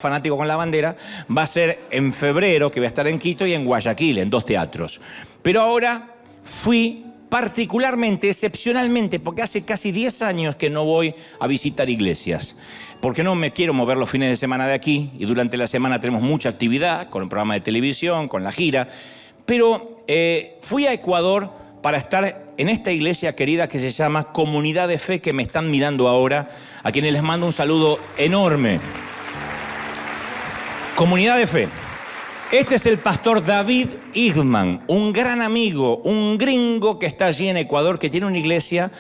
Fanático con la bandera, va a ser en febrero, que voy a estar en Quito y en Guayaquil, en 2 teatros. Pero ahora fui particularmente, excepcionalmente, porque hace casi 10 años que no voy a visitar iglesias, porque no me quiero mover los fines de semana de aquí, y durante la semana tenemos mucha actividad, con el programa de televisión, con la gira, pero fui a Ecuador para estar en esta iglesia querida que se llama Comunidad de Fe, que me están mirando ahora, a quienes les mando un saludo enorme. Comunidad de Fe. Este es el pastor David Igman, un gran amigo, un gringo que está allí en Ecuador, que tiene una iglesia.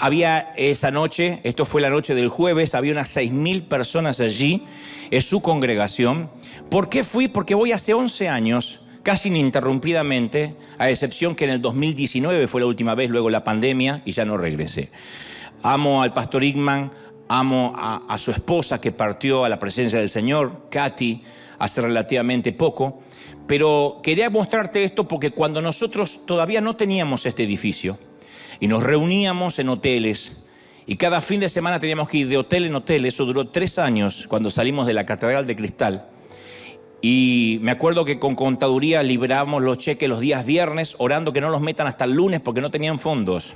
Había esa noche, esto fue la noche del jueves, había unas 6.000 personas allí, es su congregación. ¿Por qué fui? Porque voy hace 11 años, casi ininterrumpidamente, a excepción que en el 2019 fue la última vez, luego la pandemia, y ya no regresé. Amo al pastor Igman. Amo a su esposa que partió a la presencia del Señor, Katy, hace relativamente poco. Pero quería mostrarte esto porque cuando nosotros todavía no teníamos este edificio y nos reuníamos en hoteles y cada fin de semana teníamos que ir de hotel en hotel, eso duró 3 años cuando salimos de la Catedral de Cristal. Y me acuerdo que con contaduría liberábamos los cheques los días viernes, orando que no los metan hasta el lunes porque no tenían fondos.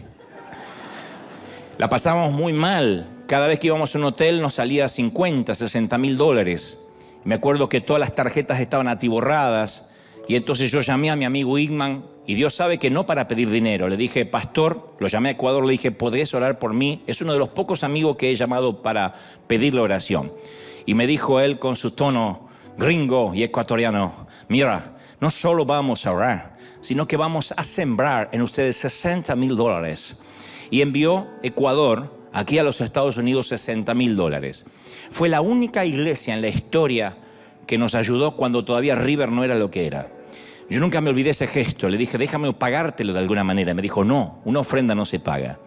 La pasábamos muy mal. Cada vez que íbamos a un hotel nos salía 50, 60 mil dólares. Me acuerdo que todas las tarjetas estaban atiborradas y entonces yo llamé a mi amigo Igman y Dios sabe que no para pedir dinero. Le dije, pastor, lo llamé a Ecuador, le dije, ¿podés orar por mí? Es uno de los pocos amigos que he llamado para pedirle oración. Y me dijo él con su tono gringo y ecuatoriano, mira, no solo vamos a orar, sino que vamos a sembrar en ustedes 60 mil dólares. Y envió Ecuador aquí a los Estados Unidos 60 mil dólares. Fue la única iglesia en la historia que nos ayudó cuando todavía River no era lo que era. Yo nunca me olvidé ese gesto. Le dije, déjame pagártelo de alguna manera. Me dijo, no, una ofrenda no se paga.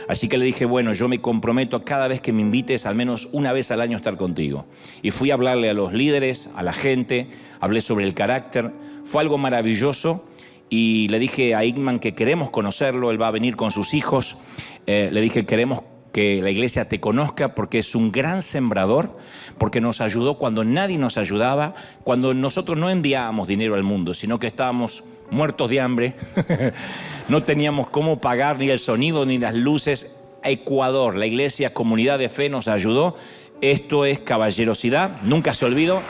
Así que le dije, bueno, yo me comprometo a cada vez que me invites, al menos una vez al año, a estar contigo. Y fui a hablarle a los líderes, a la gente, hablé sobre el carácter. Fue algo maravilloso. Y le dije a Igman que queremos conocerlo, él va a venir con sus hijos. Le dije, queremos que la iglesia te conozca porque es un gran sembrador, porque nos ayudó cuando nadie nos ayudaba, cuando nosotros no enviábamos dinero al mundo, sino que estábamos muertos de hambre, no teníamos cómo pagar ni el sonido ni las luces. Ecuador, la iglesia Comunidad de Fe nos ayudó. Esto es caballerosidad, nunca se olvidó.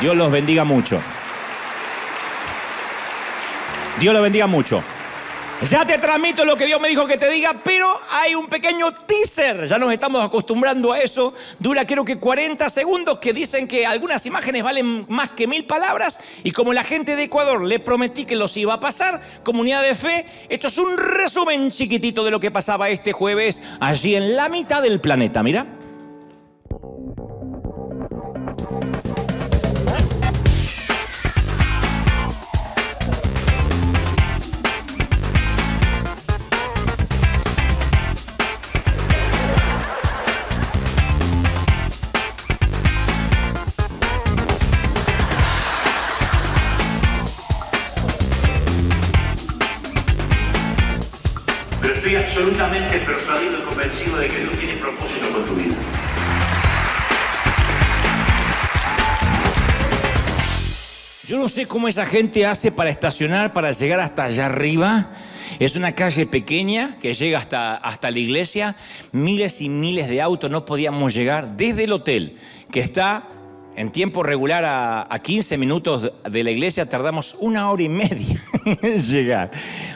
Dios los bendiga mucho. Dios los bendiga mucho. Ya te transmito lo que Dios me dijo que te diga, pero hay un pequeño teaser. Ya nos estamos acostumbrando a eso. Dura creo que 40 segundos, que dicen que algunas imágenes valen más que 1000 palabras. Y como la gente de Ecuador le prometí que los iba a pasar, Comunidad de Fe, esto es un resumen chiquitito de lo que pasaba este jueves allí en la mitad del planeta. Mira. Estoy absolutamente persuadido y convencido de que Dios tiene propósito con tu vida. Yo no sé cómo esa gente hace para estacionar, para llegar hasta allá arriba. Es una calle pequeña que llega hasta la iglesia. Miles y miles de autos, no podíamos llegar desde el hotel, que está en tiempo regular a 15 minutos de la iglesia. Tardamos 1 hora y media en llegar,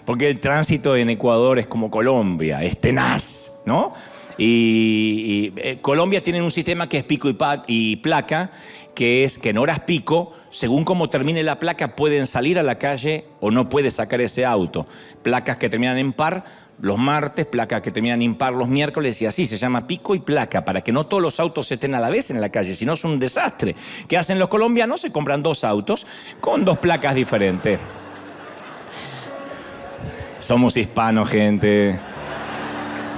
porque el tránsito en Ecuador es como Colombia, es tenaz, ¿no? Y Colombia tiene un sistema que es pico y placa, que es que en horas pico, según cómo termine la placa, pueden salir a la calle o no puede sacar ese auto. Placas que terminan en par los martes, placas que terminan impar los miércoles, y así se llama pico y placa, para que no todos los autos estén a la vez en la calle, si no es un desastre. ¿Qué hacen los colombianos? Se compran 2 autos con 2 placas diferentes. Somos hispanos, gente.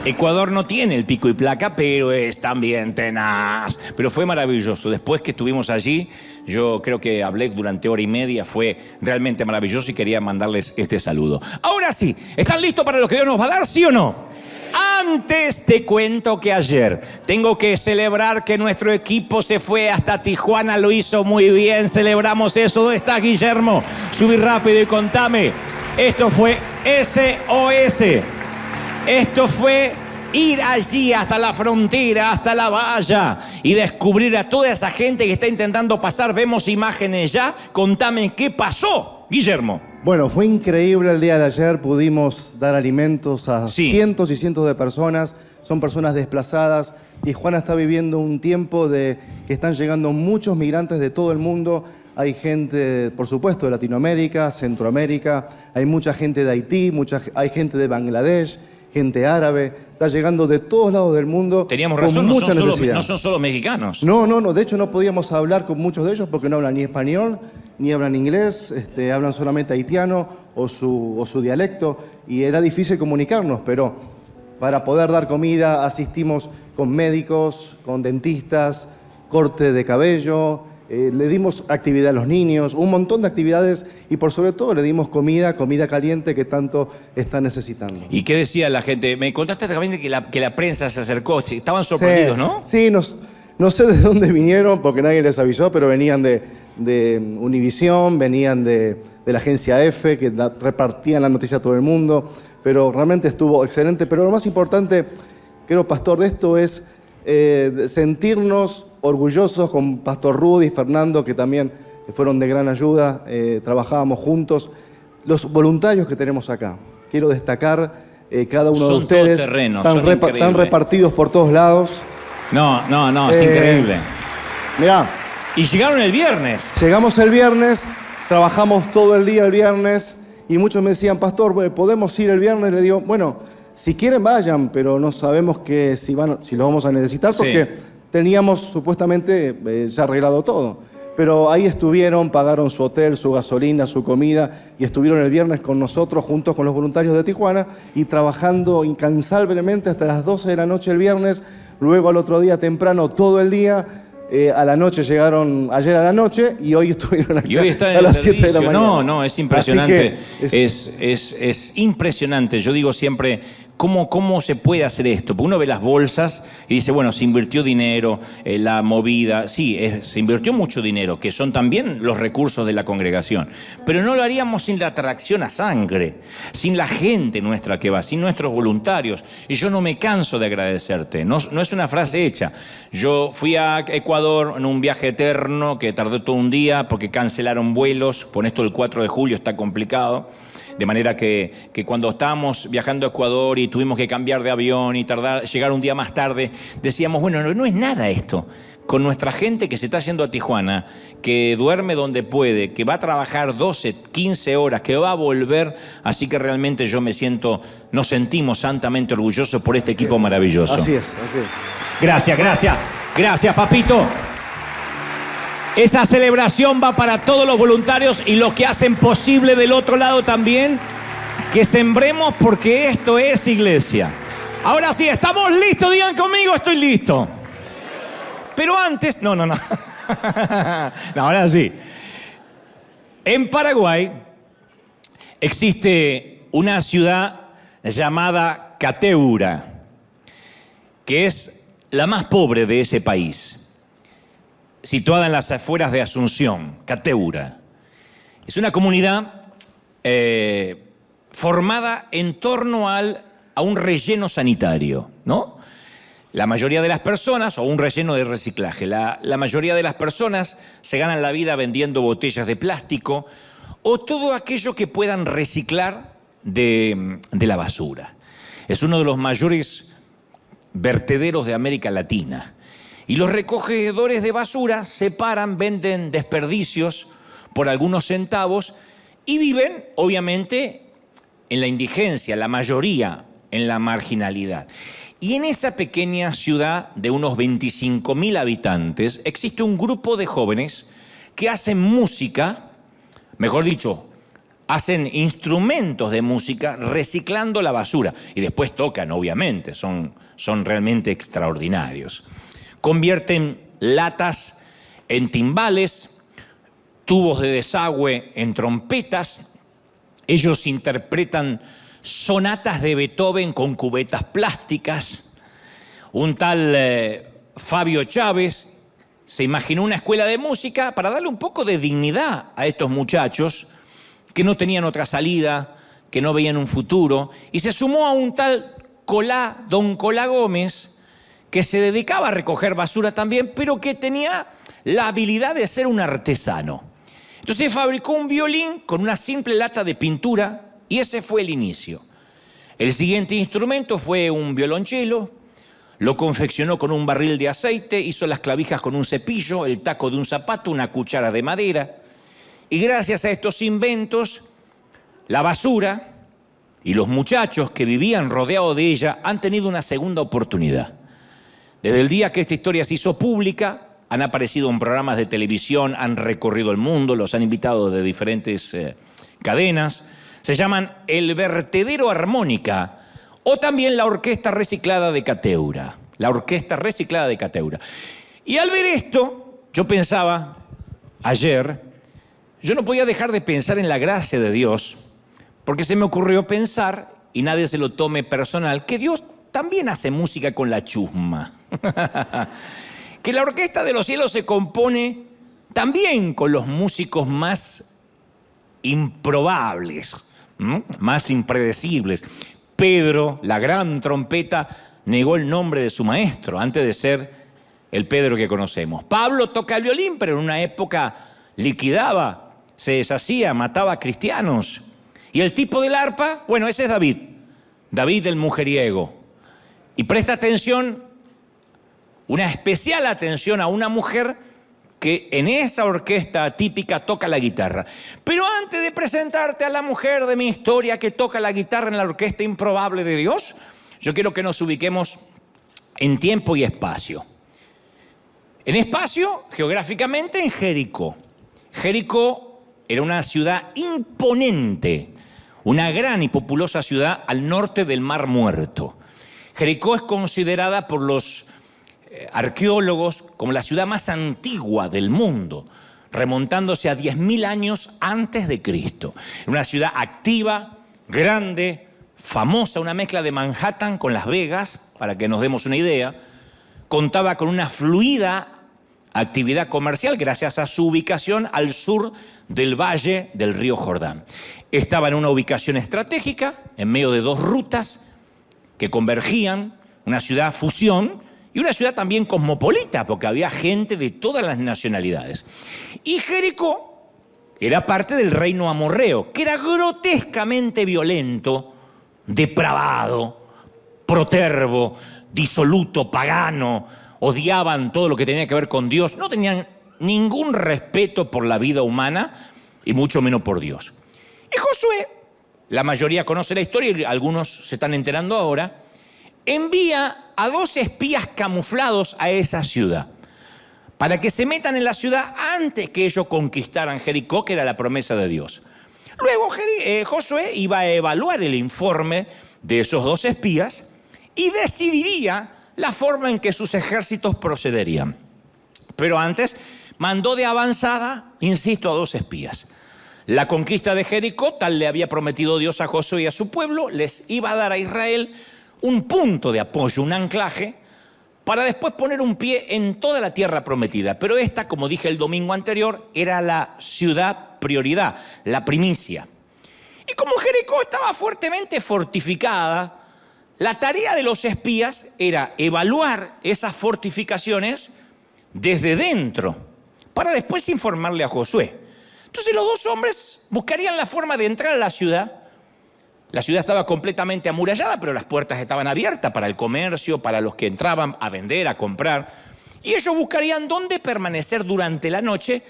Ecuador no tiene el pico y placa, pero es también tenaz. Pero fue maravilloso. Después que estuvimos allí, yo creo que hablé durante 1 hora y media. Fue realmente maravilloso y quería mandarles este saludo. Ahora sí, ¿están listos para lo que Dios nos va a dar, sí o no? Antes te cuento que ayer tengo que celebrar que nuestro equipo se fue hasta Tijuana, lo hizo muy bien, celebramos eso. ¿Dónde está Guillermo? Subí rápido y contame. Esto fue SOS. Esto fue ir allí hasta la frontera, hasta la valla y descubrir a toda esa gente que está intentando pasar. Vemos imágenes ya. Contame qué pasó, Guillermo. Bueno, fue increíble el día de ayer. Pudimos dar alimentos a cientos y cientos de personas. Son personas desplazadas. Tijuana está viviendo un tiempo de que están llegando muchos migrantes de todo el mundo. Hay gente, por supuesto, de Latinoamérica, Centroamérica. Hay mucha gente de Haití, hay gente de Bangladesh, gente árabe. Está llegando de todos lados del mundo. Teníamos razón, con mucha necesidad. No son solo mexicanos. No. De hecho, no podíamos hablar con muchos de ellos porque no hablan ni español, ni hablan inglés. Hablan solamente haitiano o su dialecto. Y era difícil comunicarnos, pero para poder dar comida asistimos con médicos, con dentistas, corte de cabello. Le dimos actividad a los niños, un montón de actividades y por sobre todo le dimos comida caliente que tanto están necesitando. ¿Y qué decía la gente? Me contaste también que la prensa se acercó, estaban sorprendidos, Sí, ¿no? Sí, no sé de dónde vinieron porque nadie les avisó, pero venían de Univisión, venían de la agencia F, que repartían la noticia a todo el mundo, pero realmente estuvo excelente. Pero lo más importante, creo, pastor, de esto es sentirnos orgullosos con Pastor Rudy y Fernando, que también fueron de gran ayuda, trabajábamos juntos. Los voluntarios que tenemos acá, quiero destacar cada uno de ustedes, están repartidos por todos lados. No, es increíble. Mirá. Y llegaron el viernes. Llegamos el viernes, trabajamos todo el día el viernes, y muchos me decían, pastor, ¿podemos ir el viernes? Le digo, bueno, si quieren vayan, pero no sabemos si lo vamos a necesitar porque teníamos supuestamente ya arreglado todo. Pero ahí estuvieron, pagaron su hotel, su gasolina, su comida y estuvieron el viernes con nosotros juntos con los voluntarios de Tijuana y trabajando incansablemente hasta las 12 de la noche el viernes, luego al otro día temprano todo el día. A la noche llegaron ayer a la noche y hoy estuvieron aquí a las 7 de la mañana. No, es impresionante. Es impresionante. Yo digo siempre, ¿cómo se puede hacer esto? Porque uno ve las bolsas y dice, bueno, se invirtió dinero, la movida. Sí, se invirtió mucho dinero, que son también los recursos de la congregación. Pero no lo haríamos sin la atracción a sangre, sin la gente nuestra que va, sin nuestros voluntarios. Y yo no me canso de agradecerte. No es una frase hecha. Yo fui a Ecuador en un viaje eterno que tardó todo un día porque cancelaron vuelos. Con esto el 4 de julio está complicado. De manera que cuando estábamos viajando a Ecuador y tuvimos que cambiar de avión y llegar un día más tarde, decíamos, bueno, no es nada esto. Con nuestra gente que se está yendo a Tijuana, que duerme donde puede, que va a trabajar 12, 15 horas, que va a volver. Así que realmente nos sentimos santamente orgullosos por este equipo maravilloso. Así es. Gracias, papito. Esa celebración va para todos los voluntarios y los que hacen posible del otro lado también que sembremos porque esto es iglesia. Ahora sí, ¿estamos listos? Digan conmigo, estoy listo. Pero antes... No, ahora sí. En Paraguay existe una ciudad llamada Cateura, que es la más pobre de ese país. Situada en las afueras de Asunción, Cateura. Es una comunidad formada en torno a un relleno sanitario, ¿no? La mayoría de las personas, o un relleno de reciclaje, la mayoría de las personas se ganan la vida vendiendo botellas de plástico o todo aquello que puedan reciclar de la basura. Es uno de los mayores vertederos de América Latina. Y los recogedores de basura separan, venden desperdicios por algunos centavos y viven, obviamente, en la indigencia, la mayoría en la marginalidad. Y en esa pequeña ciudad de unos 25.000 habitantes existe un grupo de jóvenes que hacen música, mejor dicho, hacen instrumentos de música reciclando la basura. Y después tocan, obviamente, son realmente extraordinarios. Convierten latas en timbales, tubos de desagüe en trompetas. Ellos interpretan sonatas de Beethoven con cubetas plásticas. Un tal Fabio Chávez se imaginó una escuela de música para darle un poco de dignidad a estos muchachos que no tenían otra salida, que no veían un futuro, y se sumó a un tal Don Colá Gómez, que se dedicaba a recoger basura también, pero que tenía la habilidad de ser un artesano. Entonces fabricó un violín con una simple lata de pintura y ese fue el inicio. El siguiente instrumento fue un violonchelo, lo confeccionó con un barril de aceite, hizo las clavijas con un cepillo, el taco de un zapato, una cuchara de madera. Y gracias a estos inventos, la basura y los muchachos que vivían rodeados de ella han tenido una segunda oportunidad. Desde el día que esta historia se hizo pública, han aparecido en programas de televisión, han recorrido el mundo, los han invitado de diferentes cadenas. Se llaman El Vertedero Armónica o también la Orquesta Reciclada de Cateura. La Orquesta Reciclada de Cateura. Y al ver esto, yo pensaba ayer, yo no podía dejar de pensar en la gracia de Dios, porque se me ocurrió pensar, y nadie se lo tome personal, que Dios también hace música con la chusma. Que la Orquesta de los Cielos se compone también con los músicos más improbables, más impredecibles. Pedro, la gran trompeta, negó el nombre de su maestro antes de ser el Pedro que conocemos. Pablo toca el violín, pero en una época liquidaba, se deshacía, mataba a cristianos. Y el tipo del arpa, bueno, ese es David. David el mujeriego. Y presta atención, una especial atención a una mujer que en esa orquesta típica toca la guitarra. Pero antes de presentarte a la mujer de mi historia que toca la guitarra en la orquesta improbable de Dios, yo quiero que nos ubiquemos en tiempo y espacio. En espacio, geográficamente, en Jericó. Jericó era una ciudad imponente, una gran y populosa ciudad al norte del Mar Muerto. Jericó es considerada por los arqueólogos como la ciudad más antigua del mundo, remontándose a 10.000 años antes de Cristo. Una ciudad activa, grande, famosa, una mezcla de Manhattan con Las Vegas, para que nos demos una idea. Contaba con una fluida actividad comercial gracias a su ubicación al sur del valle del río Jordán. Estaba en una ubicación estratégica, en medio de dos rutas que convergían, una ciudad fusión y una ciudad también cosmopolita, porque había gente de todas las nacionalidades. Y Jericó era parte del reino amorreo, que era grotescamente violento, depravado, protervo, disoluto, pagano. Odiaban todo lo que tenía que ver con Dios, no tenían ningún respeto por la vida humana y mucho menos por Dios. Y Josué, la mayoría conoce la historia y algunos se están enterando ahora, envía a 2 espías camuflados a esa ciudad para que se metan en la ciudad antes que ellos conquistaran Jericó, que era la promesa de Dios. Luego Josué iba a evaluar el informe de esos 2 espías y decidiría la forma en que sus ejércitos procederían. Pero antes mandó de avanzada, insisto, a 2 espías. La conquista de Jericó, tal le había prometido Dios a Josué y a su pueblo, les iba a dar a Israel un punto de apoyo, un anclaje, para después poner un pie en toda la tierra prometida. Pero esta, como dije el domingo anterior, era la ciudad prioridad, la primicia. Y como Jericó estaba fuertemente fortificada, la tarea de los espías era evaluar esas fortificaciones desde dentro, para después informarle a Josué. Entonces los 2 hombres buscarían la forma de entrar a la ciudad. La ciudad estaba completamente amurallada, pero las puertas estaban abiertas para el comercio, para los que entraban a vender, a comprar. Y ellos buscarían dónde permanecer durante la noche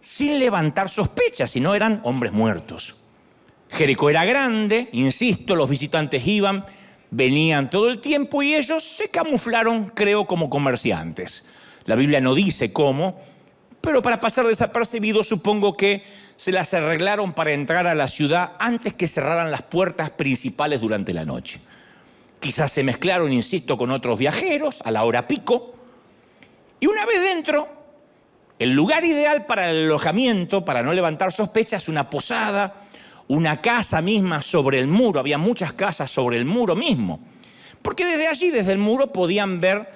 sin levantar sospechas, si no eran hombres muertos. Jericó era grande, insisto, los visitantes iban, venían todo el tiempo y ellos se camuflaron, creo, como comerciantes. La Biblia no dice cómo, pero para pasar desapercibido supongo que se las arreglaron para entrar a la ciudad antes que cerraran las puertas principales durante la noche. Quizás se mezclaron, insisto, con otros viajeros a la hora pico. Y una vez dentro, el lugar ideal para el alojamiento, para no levantar sospechas, una posada una casa misma sobre el muro, había muchas casas sobre el muro mismo, porque desde allí, desde el muro, podían ver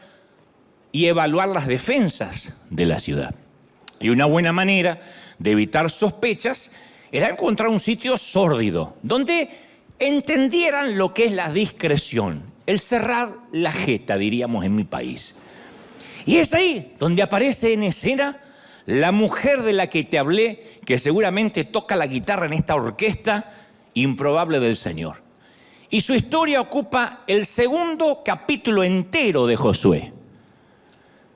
y evaluar las defensas de la ciudad. Y una buena manera de evitar sospechas era encontrar un sitio sórdido, donde entendieran lo que es la discreción, el cerrar la jeta, diríamos en mi país. Y es ahí donde aparece en escena la mujer de la que te hablé, que seguramente toca la guitarra en esta orquesta improbable del Señor. Y su historia ocupa el segundo capítulo entero de Josué.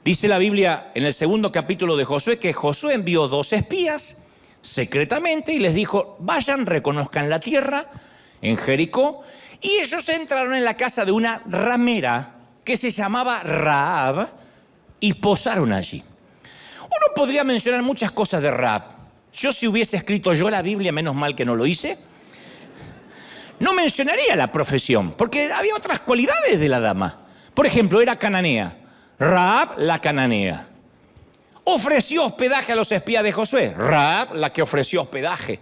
Dice la Biblia en el segundo capítulo de Josué que Josué envió 2 espías secretamente y les dijo: vayan, reconozcan la tierra en Jericó. Y ellos entraron en la casa de una ramera que se llamaba Rahab y posaron allí. Uno podría mencionar muchas cosas de Rahab. Yo, si hubiese escrito yo la Biblia, menos mal que no lo hice, no mencionaría la profesión, porque había otras cualidades de la dama. Por ejemplo, era cananea. Rahab, la cananea. Ofreció hospedaje a los espías de Josué. Rahab, la que ofreció hospedaje.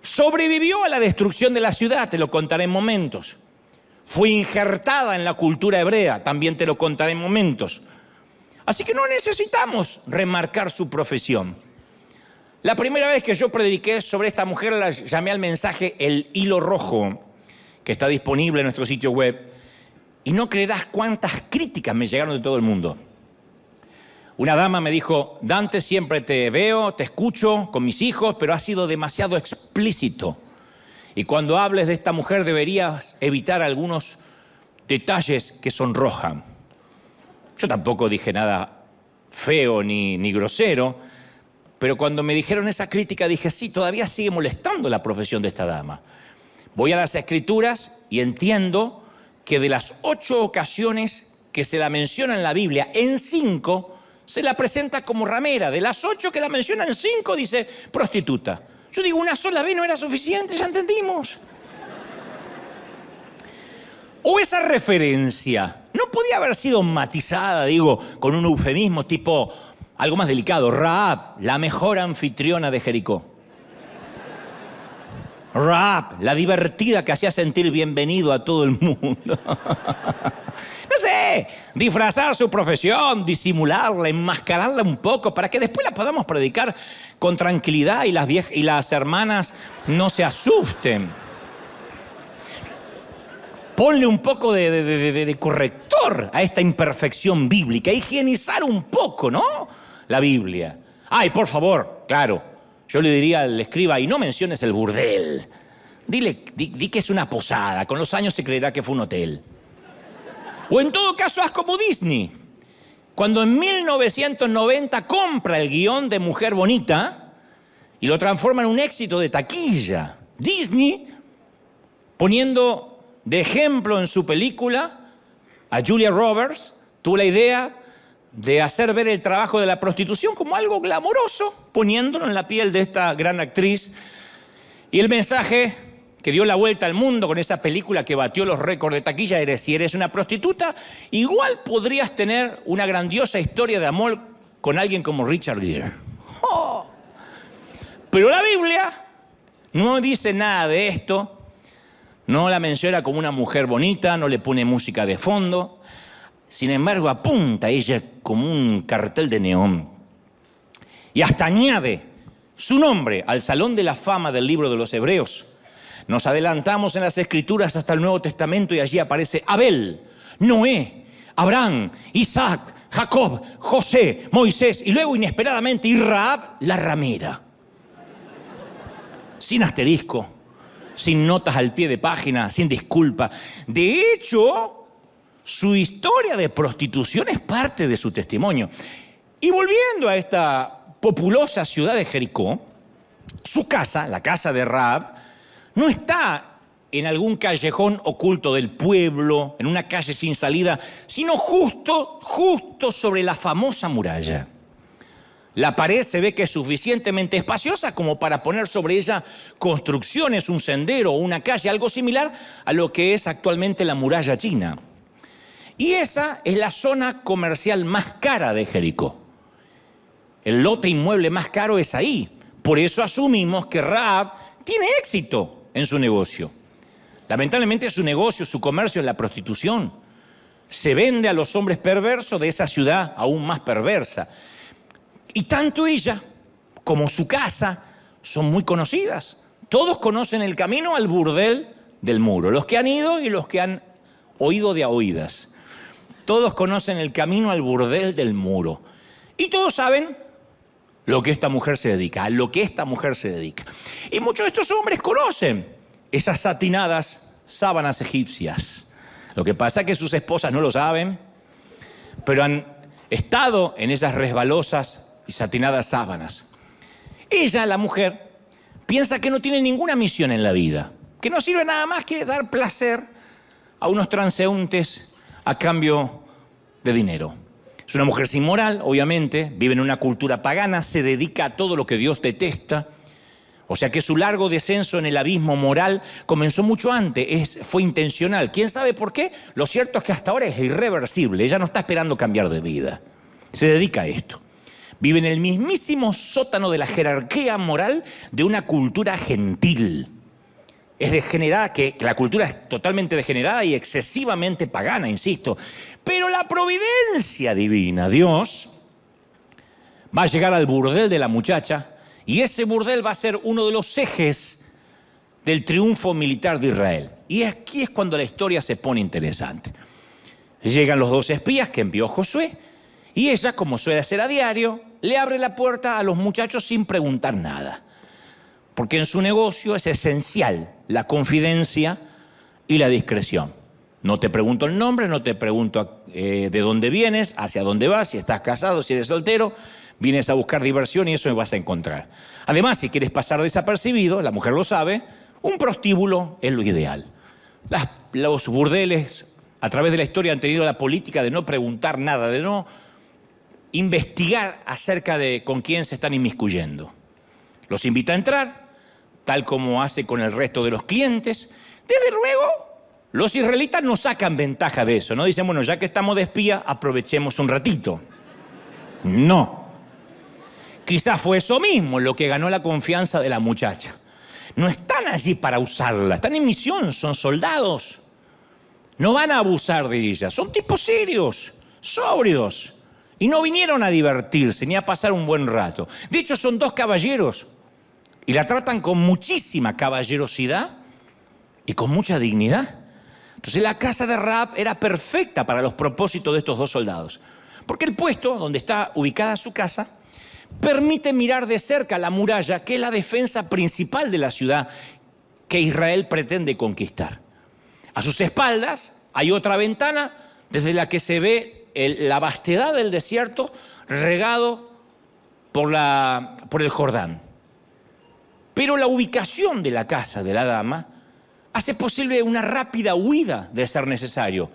Sobrevivió a la destrucción de la ciudad, te lo contaré en momentos. Fue injertada en la cultura hebrea, también te lo contaré en momentos. Así que no necesitamos remarcar su profesión. La primera vez que yo prediqué sobre esta mujer la llamé al mensaje El Hilo Rojo, que está disponible en nuestro sitio web. Y no creerás cuántas críticas me llegaron de todo el mundo. Una dama me dijo: Dante, siempre te veo, te escucho con mis hijos, pero has sido demasiado explícito. Y cuando hables de esta mujer deberías evitar algunos detalles que sonrojan. Yo tampoco dije nada feo ni grosero, pero cuando me dijeron esa crítica dije: sí, todavía sigue molestando la profesión de esta dama. Voy a las Escrituras y entiendo que de las 8 ocasiones que se la menciona en la Biblia, en 5 se la presenta como ramera. De las 8 que la menciona, en 5 dice prostituta. Yo digo, una sola vez no era suficiente, ya entendimos. O esa referencia no podía haber sido matizada, digo, con un eufemismo tipo algo más delicado. Rahab, la mejor anfitriona de Jericó. Rahab, la divertida que hacía sentir bienvenido a todo el mundo. No sé, disfrazar su profesión, disimularla, enmascararla un poco para que después la podamos predicar con tranquilidad y las hermanas no se asusten. Ponle un poco de corrector a esta imperfección bíblica, higienizar un poco, ¿no? La Biblia. Ay, por favor, claro. Yo le diría al escriba: y no menciones el burdel. Di que es una posada. Con los años se creerá que fue un hotel. O en todo caso, haz como Disney. Cuando en 1990 compra el guión de Mujer Bonita y lo transforma en un éxito de taquilla. Disney, poniendo de ejemplo en su película a Julia Roberts, tuvo la idea de hacer ver el trabajo de la prostitución como algo glamoroso, poniéndolo en la piel de esta gran actriz. Y el mensaje que dio la vuelta al mundo con esa película que batió los récords de taquilla era: si eres una prostituta, igual podrías tener una grandiosa historia de amor con alguien como Richard Gere. ¡Oh! Pero la Biblia no dice nada de esto, no la menciona como una mujer bonita, no le pone música de fondo. Sin embargo, apunta a ella como un cartel de neón. Y hasta añade su nombre al Salón de la Fama del libro de los Hebreos. Nos adelantamos en las Escrituras hasta el Nuevo Testamento y allí aparece Abel, Noé, Abraham, Isaac, Jacob, José, Moisés y luego inesperadamente Rahab, la ramera. Sin asterisco, sin notas al pie de página, sin disculpa. De hecho, su historia de prostitución es parte de su testimonio. Y volviendo a esta populosa ciudad de Jericó, su casa, la casa de Rahab, no está en algún callejón oculto del pueblo, en una calle sin salida, sino justo sobre la famosa muralla. La pared se ve que es suficientemente espaciosa como para poner sobre ella construcciones, un sendero o una calle, algo similar a lo que es actualmente la muralla china. Y esa es la zona comercial más cara de Jericó. El lote inmueble más caro es ahí. Por eso asumimos que Rahab tiene éxito en su negocio. Lamentablemente su negocio, su comercio es la prostitución. Se vende a los hombres perversos de esa ciudad aún más perversa. Y tanto ella como su casa son muy conocidas. Todos conocen el camino al burdel del Muro. Los que han ido y los que han oído de a oídas. Todos conocen el camino al burdel del Muro. Y todos saben lo que esta mujer se dedica, a lo que esta mujer se dedica. Y muchos de estos hombres conocen esas satinadas sábanas egipcias. Lo que pasa es que sus esposas no lo saben, pero han estado en esas resbalosas y satinadas sábanas. Ella, la mujer, piensa que no tiene ninguna misión en la vida, que no sirve nada más que dar placer a unos transeúntes a cambio de dinero. Es una mujer sin moral, obviamente, vive en una cultura pagana, se dedica a todo lo que Dios detesta. O sea que su largo descenso en el abismo moral comenzó mucho antes, fue intencional. ¿Quién sabe por qué? Lo cierto es que hasta ahora es irreversible, ella no está esperando cambiar de vida. Se dedica a esto. Vive en el mismísimo sótano de la jerarquía moral de una cultura gentil. Es degenerada, que la cultura es totalmente degenerada y excesivamente pagana, insisto. Pero la providencia divina, Dios, va a llegar al burdel de la muchacha y ese burdel va a ser uno de los ejes del triunfo militar de Israel. Y aquí es cuando la historia se pone interesante. Llegan los 2 espías que envió Josué y ella, como suele hacer a diario, le abre la puerta a los muchachos sin preguntar nada. Porque en su negocio es esencial la confidencia y la discreción. No te pregunto el nombre, no te pregunto de dónde vienes, hacia dónde vas, si estás casado, si eres soltero. Vienes a buscar diversión y eso me vas a encontrar. Además, si quieres pasar desapercibido, la mujer lo sabe, un prostíbulo es lo ideal. Los burdeles, a través de la historia, han tenido la política de no preguntar nada, de no investigar acerca de con quién se están inmiscuyendo. Los invita a entrar, tal como hace con el resto de los clientes. Desde luego, los israelitas no sacan ventaja de eso, no dicen, bueno, ya que estamos de espía, aprovechemos un ratito. No. Quizás fue eso mismo lo que ganó la confianza de la muchacha. No están allí para usarla, están en misión, son soldados. No van a abusar de ella, son tipos serios, sobrios. Y no vinieron a divertirse ni a pasar un buen rato. De hecho, son 2 caballeros y la tratan con muchísima caballerosidad y con mucha dignidad. Entonces la casa de Rahab era perfecta para los propósitos de estos 2 soldados. Porque el puesto donde está ubicada su casa permite mirar de cerca la muralla, que es la defensa principal de la ciudad que Israel pretende conquistar. A sus espaldas hay otra ventana desde la que se ve la vastedad del desierto regado por el Jordán. Pero la ubicación de la casa de la dama hace posible una rápida huida de ser necesario.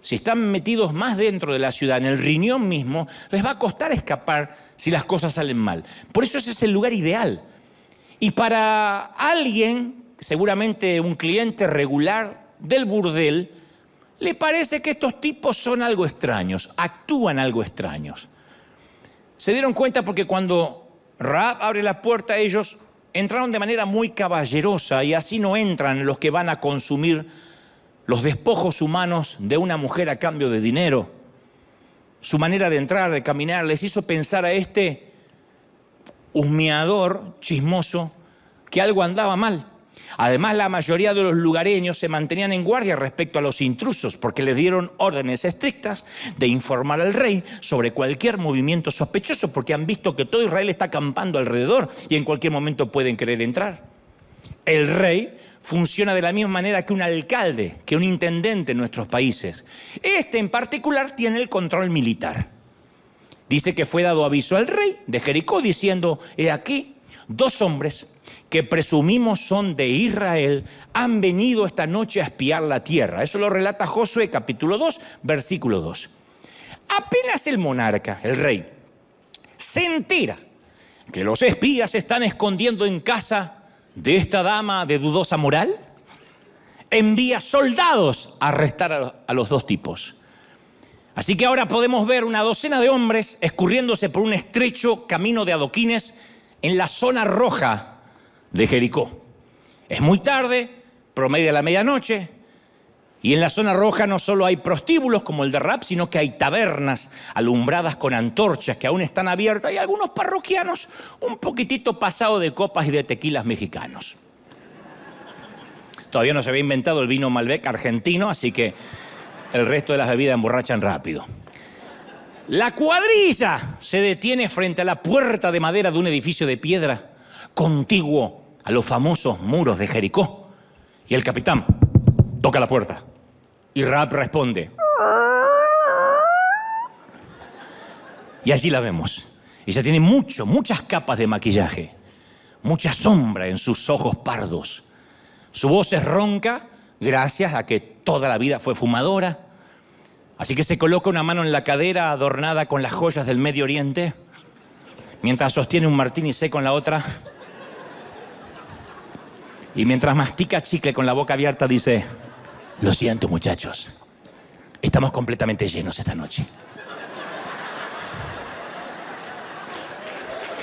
Si están metidos más dentro de la ciudad, en el riñón mismo, les va a costar escapar si las cosas salen mal. Por eso ese es el lugar ideal. Y para alguien, seguramente un cliente regular del burdel, le parece que estos tipos son algo extraños, actúan algo extraños. Se dieron cuenta porque cuando Rahab abre la puerta, ellos entraron de manera muy caballerosa y así no entran los que van a consumir los despojos humanos de una mujer a cambio de dinero. Su manera de entrar, de caminar, les hizo pensar a este husmeador chismoso que algo andaba mal. Además, la mayoría de los lugareños se mantenían en guardia respecto a los intrusos porque les dieron órdenes estrictas de informar al rey sobre cualquier movimiento sospechoso porque han visto que todo Israel está acampando alrededor y en cualquier momento pueden querer entrar. El rey funciona de la misma manera que un alcalde, que un intendente en nuestros países. Este en particular tiene el control militar. Dice que fue dado aviso al rey de Jericó diciendo, he aquí, 2 hombres que presumimos son de Israel, han venido esta noche a espiar la tierra. Eso lo relata Josué, capítulo 2, versículo 2. Apenas el monarca, el rey, se entera que los espías se están escondiendo en casa de esta dama de dudosa moral, envía soldados a arrestar a los 2 tipos. Así que ahora podemos ver una docena de hombres escurriéndose por un estrecho camino de adoquines en la zona roja de Jericó. Es muy tarde, promedia la medianoche, y en la zona roja no solo hay prostíbulos como el de Raab, sino que hay tabernas alumbradas con antorchas que aún están abiertas y algunos parroquianos un poquitito pasados de copas y de tequilas mexicanos. Todavía no se había inventado el vino Malbec argentino, así que el resto de las bebidas emborrachan rápido. La cuadrilla se detiene frente a la puerta de madera de un edificio de piedra contiguo a los famosos muros de Jericó. Y el capitán toca la puerta. Y Raab responde. Y allí la vemos. Ella tiene muchas capas de maquillaje, mucha sombra en sus ojos pardos. Su voz es ronca gracias a que toda la vida fue fumadora. Así que se coloca una mano en la cadera adornada con las joyas del Medio Oriente, mientras sostiene un martini seco en la otra. Y mientras mastica chicle con la boca abierta dice: lo siento, muchachos, estamos completamente llenos esta noche.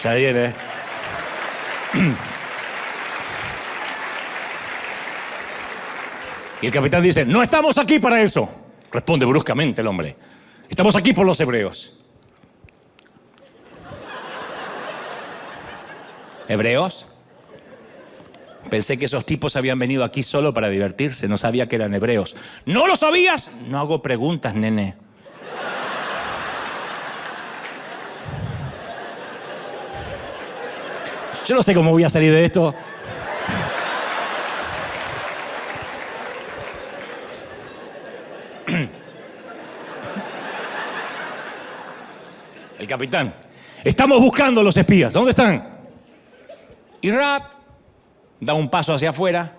Ya viene. Y el capitán dice: no estamos aquí para eso. Responde bruscamente el hombre: estamos aquí por los hebreos. ¿Hebreos? Pensé que esos tipos habían venido aquí solo para divertirse. No sabía que eran hebreos. ¿No lo sabías? No hago preguntas, nene. Yo no sé cómo voy a salir de esto. El capitán: estamos buscando a los espías. ¿Dónde están? Y Raab da un paso hacia afuera,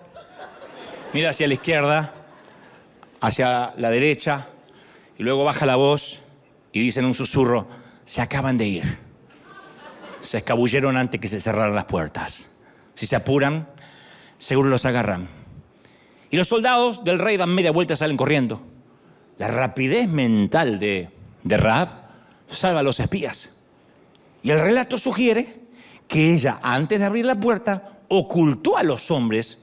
mira hacia la izquierda, hacia la derecha, y luego baja la voz y dice en un susurro: se acaban de ir. Se escabulleron antes que se cerraran las puertas. Si se apuran, seguro los agarran. Y los soldados del rey dan media vuelta y salen corriendo. La rapidez mental de Raab salva a los espías. Y el relato sugiere que ella, antes de abrir la puerta, ocultó a los hombres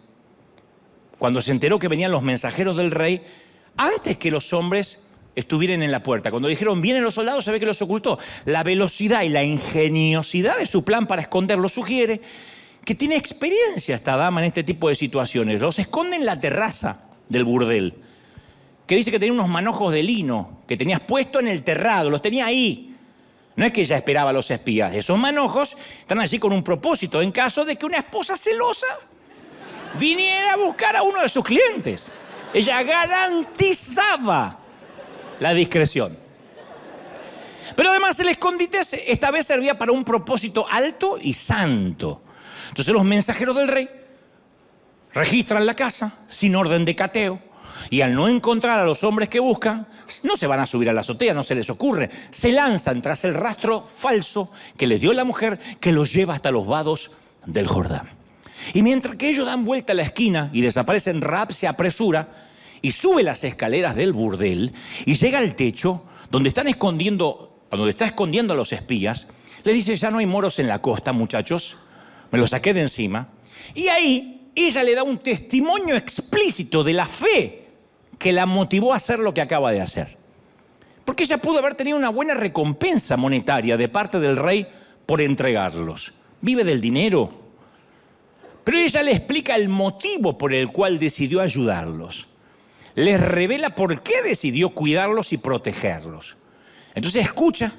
cuando se enteró que venían los mensajeros del rey, antes que los hombres estuvieran en la puerta. Cuando dijeron vienen los soldados, se ve que los ocultó. La velocidad y la ingeniosidad de su plan para esconderlos sugiere que tiene experiencia esta dama en este tipo de situaciones. Los esconde en la terraza del burdel, que dice que tenía unos manojos de lino que tenías puesto en el terrado, los tenía ahí. No es que ella esperaba a los espías. Esos manojos están allí con un propósito, en caso de que una esposa celosa viniera a buscar a uno de sus clientes. Ella garantizaba la discreción. Pero además el escondite esta vez servía para un propósito alto y santo. Entonces los mensajeros del rey registran la casa sin orden de cateo. Y al no encontrar a los hombres que buscan, no se van a subir a la azotea, no se les ocurre. Se lanzan tras el rastro falso que les dio la mujer, que los lleva hasta los vados del Jordán. Y mientras que ellos dan vuelta a la esquina y desaparecen, Raab se apresura y sube las escaleras del burdel y llega al techo donde está escondiendo a los espías. Le dice: ya no hay moros en la costa, muchachos, me los saqué de encima. Y ahí ella le da un testimonio explícito de la fe que la motivó a hacer lo que acaba de hacer. Porque ella pudo haber tenido una buena recompensa monetaria de parte del rey por entregarlos. Vive del dinero. Pero ella le explica el motivo por el cual decidió ayudarlos. Les revela por qué decidió cuidarlos y protegerlos. Entonces escucha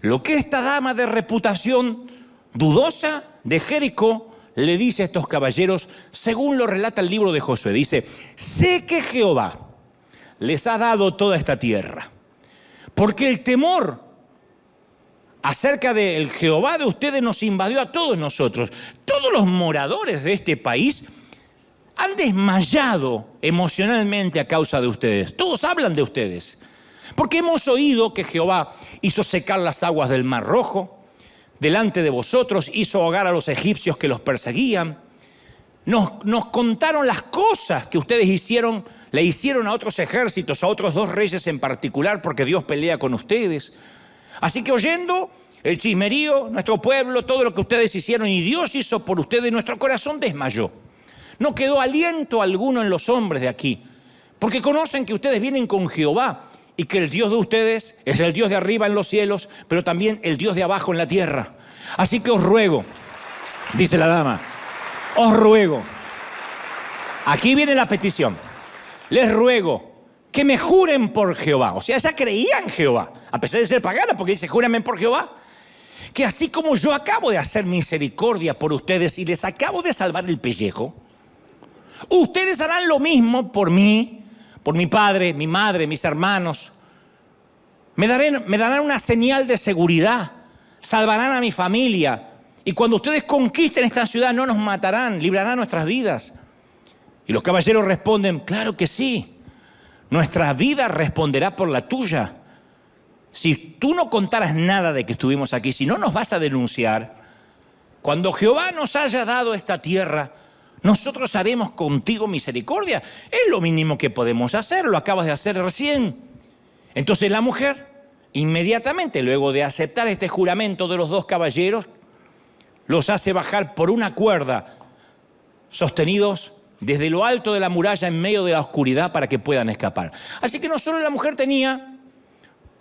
lo que esta dama de reputación dudosa de Jericó le dice a estos caballeros, según lo relata el libro de Josué. Dice: sé que Jehová les ha dado toda esta tierra, porque el temor acerca del Jehová de ustedes nos invadió a todos nosotros. Todos los moradores de este país han desmayado emocionalmente a causa de ustedes. Todos hablan de ustedes, porque hemos oído que Jehová hizo secar las aguas del Mar Rojo delante de vosotros, hizo ahogar a los egipcios que los perseguían. Nos contaron las cosas que ustedes le hicieron a otros ejércitos, a otros 2 reyes en particular, porque Dios pelea con ustedes. Así que oyendo el chismerío, nuestro pueblo, todo lo que ustedes hicieron y Dios hizo por ustedes, nuestro corazón desmayó. No quedó aliento alguno en los hombres de aquí, porque conocen que ustedes vienen con Jehová y que el Dios de ustedes es el Dios de arriba en los cielos, pero también el Dios de abajo en la tierra. Así que os ruego, dice la dama, os ruego, aquí viene la petición, les ruego que me juren por Jehová. O sea, ya creían en Jehová, a pesar de ser pagana, porque dice, júrame por Jehová, que así como yo acabo de hacer misericordia por ustedes y les acabo de salvar el pellejo, ustedes harán lo mismo por mí, por mi padre, mi madre, mis hermanos. Me darán una señal de seguridad, salvarán a mi familia. Y cuando ustedes conquisten esta ciudad no nos matarán, librarán nuestras vidas. Y los caballeros responden, claro que sí, nuestra vida responderá por la tuya. Si tú no contaras nada de que estuvimos aquí, si no nos vas a denunciar, cuando Jehová nos haya dado esta tierra, nosotros haremos contigo misericordia. Es lo mínimo que podemos hacer, lo acabas de hacer recién. Entonces la mujer, inmediatamente, luego de aceptar este juramento de los dos caballeros, los hace bajar por una cuerda, sostenidos desde lo alto de la muralla en medio de la oscuridad para que puedan escapar. Así que no solo la mujer tenía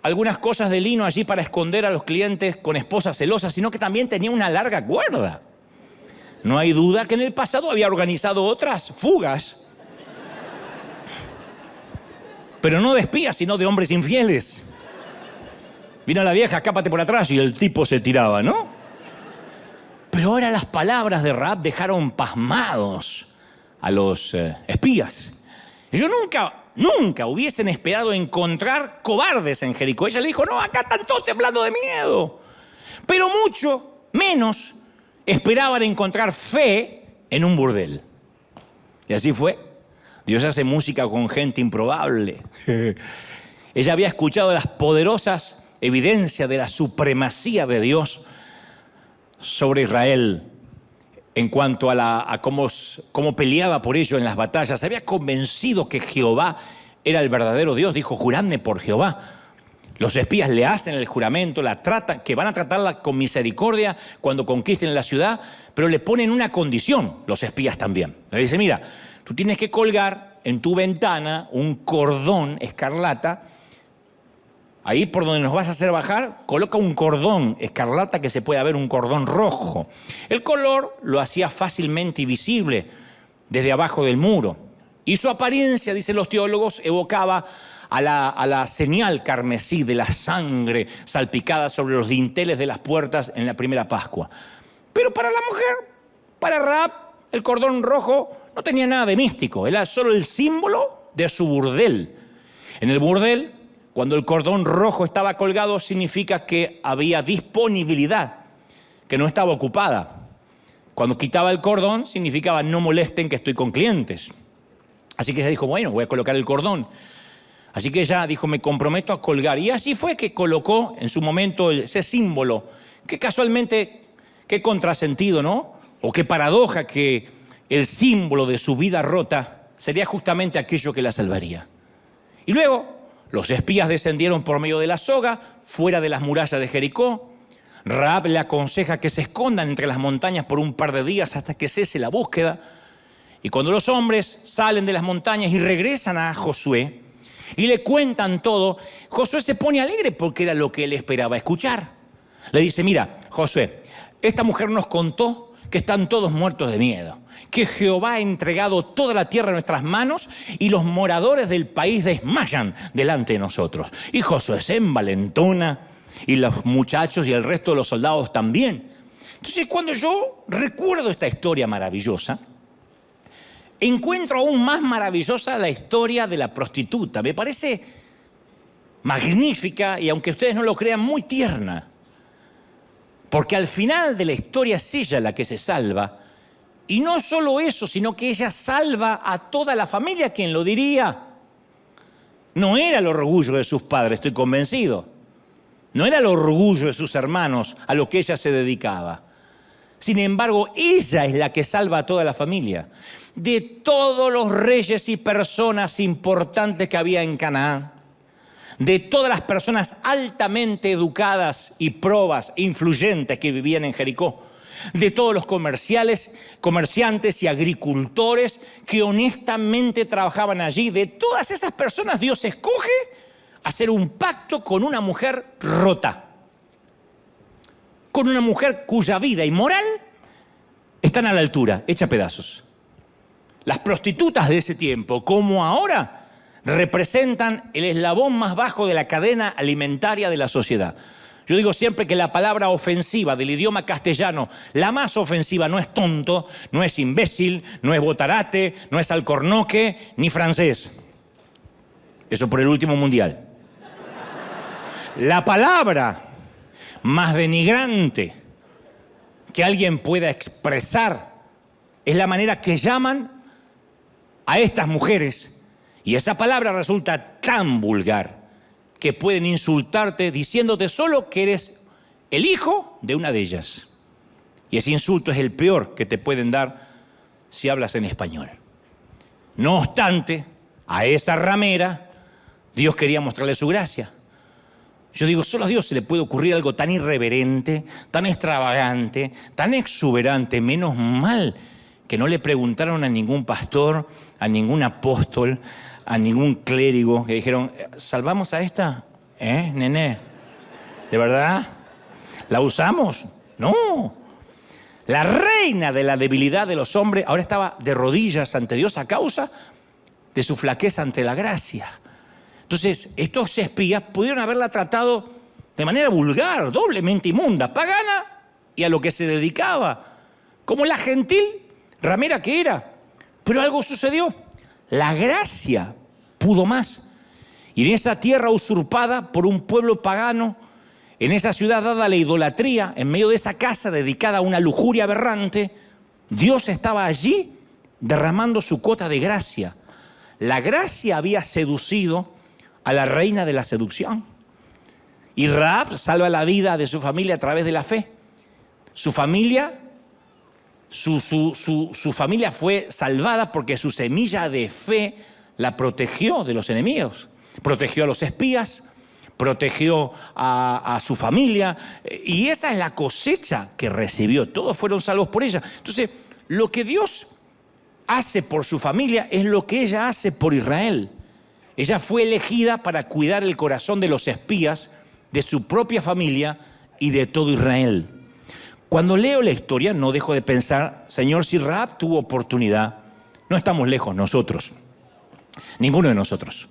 algunas cosas de lino allí para esconder a los clientes con esposas celosas, sino que también tenía una larga cuerda. No hay duda que en el pasado había organizado otras fugas, pero no de espías, sino de hombres infieles. Vino la vieja, escápate por atrás, y el tipo se tiraba, ¿no? Pero ahora las palabras de Rahab dejaron pasmados a los espías. Ellos nunca hubiesen esperado encontrar cobardes en Jericó. Ella le dijo, no, acá están todos temblando de miedo. Pero mucho menos esperaban encontrar fe en un burdel. Y así fue. Dios hace música con gente improbable. Ella había escuchado las poderosas evidencias de la supremacía de Dios sobre Israel en cuanto a cómo peleaba por ello en las batallas. Se había convencido que Jehová era el verdadero Dios. Dijo, juradme por Jehová. Los espías le hacen el juramento, que van a tratarla con misericordia cuando conquisten la ciudad, pero le ponen una condición, los espías también. Le dice, mira, tú tienes que colgar en tu ventana un cordón escarlata. Ahí por donde nos vas a hacer bajar, coloca un cordón escarlata que se pueda ver, un cordón rojo. El color lo hacía fácilmente visible desde abajo del muro. Y su apariencia, dicen los teólogos, evocaba a la señal carmesí de la sangre salpicada sobre los dinteles de las puertas en la primera Pascua. Pero para la mujer, para Rahab, el cordón rojo no tenía nada de místico, era solo el símbolo de su burdel. En el burdel, cuando el cordón rojo estaba colgado, significa que había disponibilidad, que no estaba ocupada. Cuando quitaba el cordón, significaba no molesten que estoy con clientes. Así que ella dijo, bueno, voy a colocar el cordón. Así que ella dijo, me comprometo a colgar. Y así fue que colocó en su momento ese símbolo, que casualmente, qué contrasentido, ¿no? O qué paradoja que el símbolo de su vida rota sería justamente aquello que la salvaría. Y luego los espías descendieron por medio de la soga, fuera de las murallas de Jericó. Rahab le aconseja que se escondan entre las montañas por un par de días hasta que cese la búsqueda. Y cuando los hombres salen de las montañas y regresan a Josué y le cuentan todo, Josué se pone alegre porque era lo que él esperaba escuchar. Le dice, mira, Josué, esta mujer nos contó que están todos muertos de miedo, que Jehová ha entregado toda la tierra en nuestras manos y los moradores del país desmayan delante de nosotros. Y Josué se envalentona y los muchachos y el resto de los soldados también. Entonces, cuando yo recuerdo esta historia maravillosa, encuentro aún más maravillosa la historia de la prostituta. Me parece magnífica y, aunque ustedes no lo crean, muy tierna. Porque al final de la historia es ella la que se salva. Y no solo eso, sino que ella salva a toda la familia. ¿Quién lo diría? No era el orgullo de sus padres, estoy convencido. No era el orgullo de sus hermanos a lo que ella se dedicaba. Sin embargo, ella es la que salva a toda la familia. De todos los reyes y personas importantes que había en Canaán, de todas las personas altamente educadas y probas, influyentes que vivían en Jericó, de todos los comerciantes y agricultores que honestamente trabajaban allí. De todas esas personas, Dios escoge hacer un pacto con una mujer rota, con una mujer cuya vida y moral están a la altura, hecha a pedazos. Las prostitutas de ese tiempo, como ahora, representan el eslabón más bajo de la cadena alimentaria de la sociedad. Yo digo siempre que la palabra ofensiva del idioma castellano, la más ofensiva, no es tonto, no es imbécil, no es botarate, no es alcornoque, ni francés. Eso por el último mundial. La palabra más denigrante que alguien pueda expresar es la manera que llaman a estas mujeres, y esa palabra resulta tan vulgar que pueden insultarte diciéndote solo que eres el hijo de una de ellas. Y ese insulto es el peor que te pueden dar si hablas en español. No obstante, a esa ramera Dios quería mostrarle su gracia. Yo digo, solo a Dios se le puede ocurrir algo tan irreverente, tan extravagante, tan exuberante. Menos mal que no le preguntaron a ningún pastor, a ningún apóstol, a ningún clérigo, que dijeron, ¿salvamos a esta? Nené? ¿De verdad? ¿La usamos? No. La reina de la debilidad de los hombres ahora estaba de rodillas ante Dios a causa de su flaqueza ante la gracia. Entonces, estos espías pudieron haberla tratado de manera vulgar, doblemente inmunda, pagana y a lo que se dedicaba, como la gentil ramera que era. Pero algo sucedió. La gracia pudo más. Y en esa tierra usurpada por un pueblo pagano, en esa ciudad dada a la idolatría, en medio de esa casa dedicada a una lujuria aberrante, Dios estaba allí derramando su cuota de gracia. La gracia había seducido a la reina de la seducción. Y Rahab salva la vida de su familia a través de la fe. Su familia fue salvada porque su semilla de fe la protegió de los enemigos. Protegió a los espías, protegió a su familia. Y esa es la cosecha que recibió. Todos fueron salvos por ella. Entonces, lo que Dios hace por su familia es lo que ella hace por Israel. Ella fue elegida para cuidar el corazón de los espías, de su propia familia y de todo Israel. Cuando leo la historia no dejo de pensar, Señor, si Rahab tuvo oportunidad, no estamos lejos nosotros, ninguno de nosotros.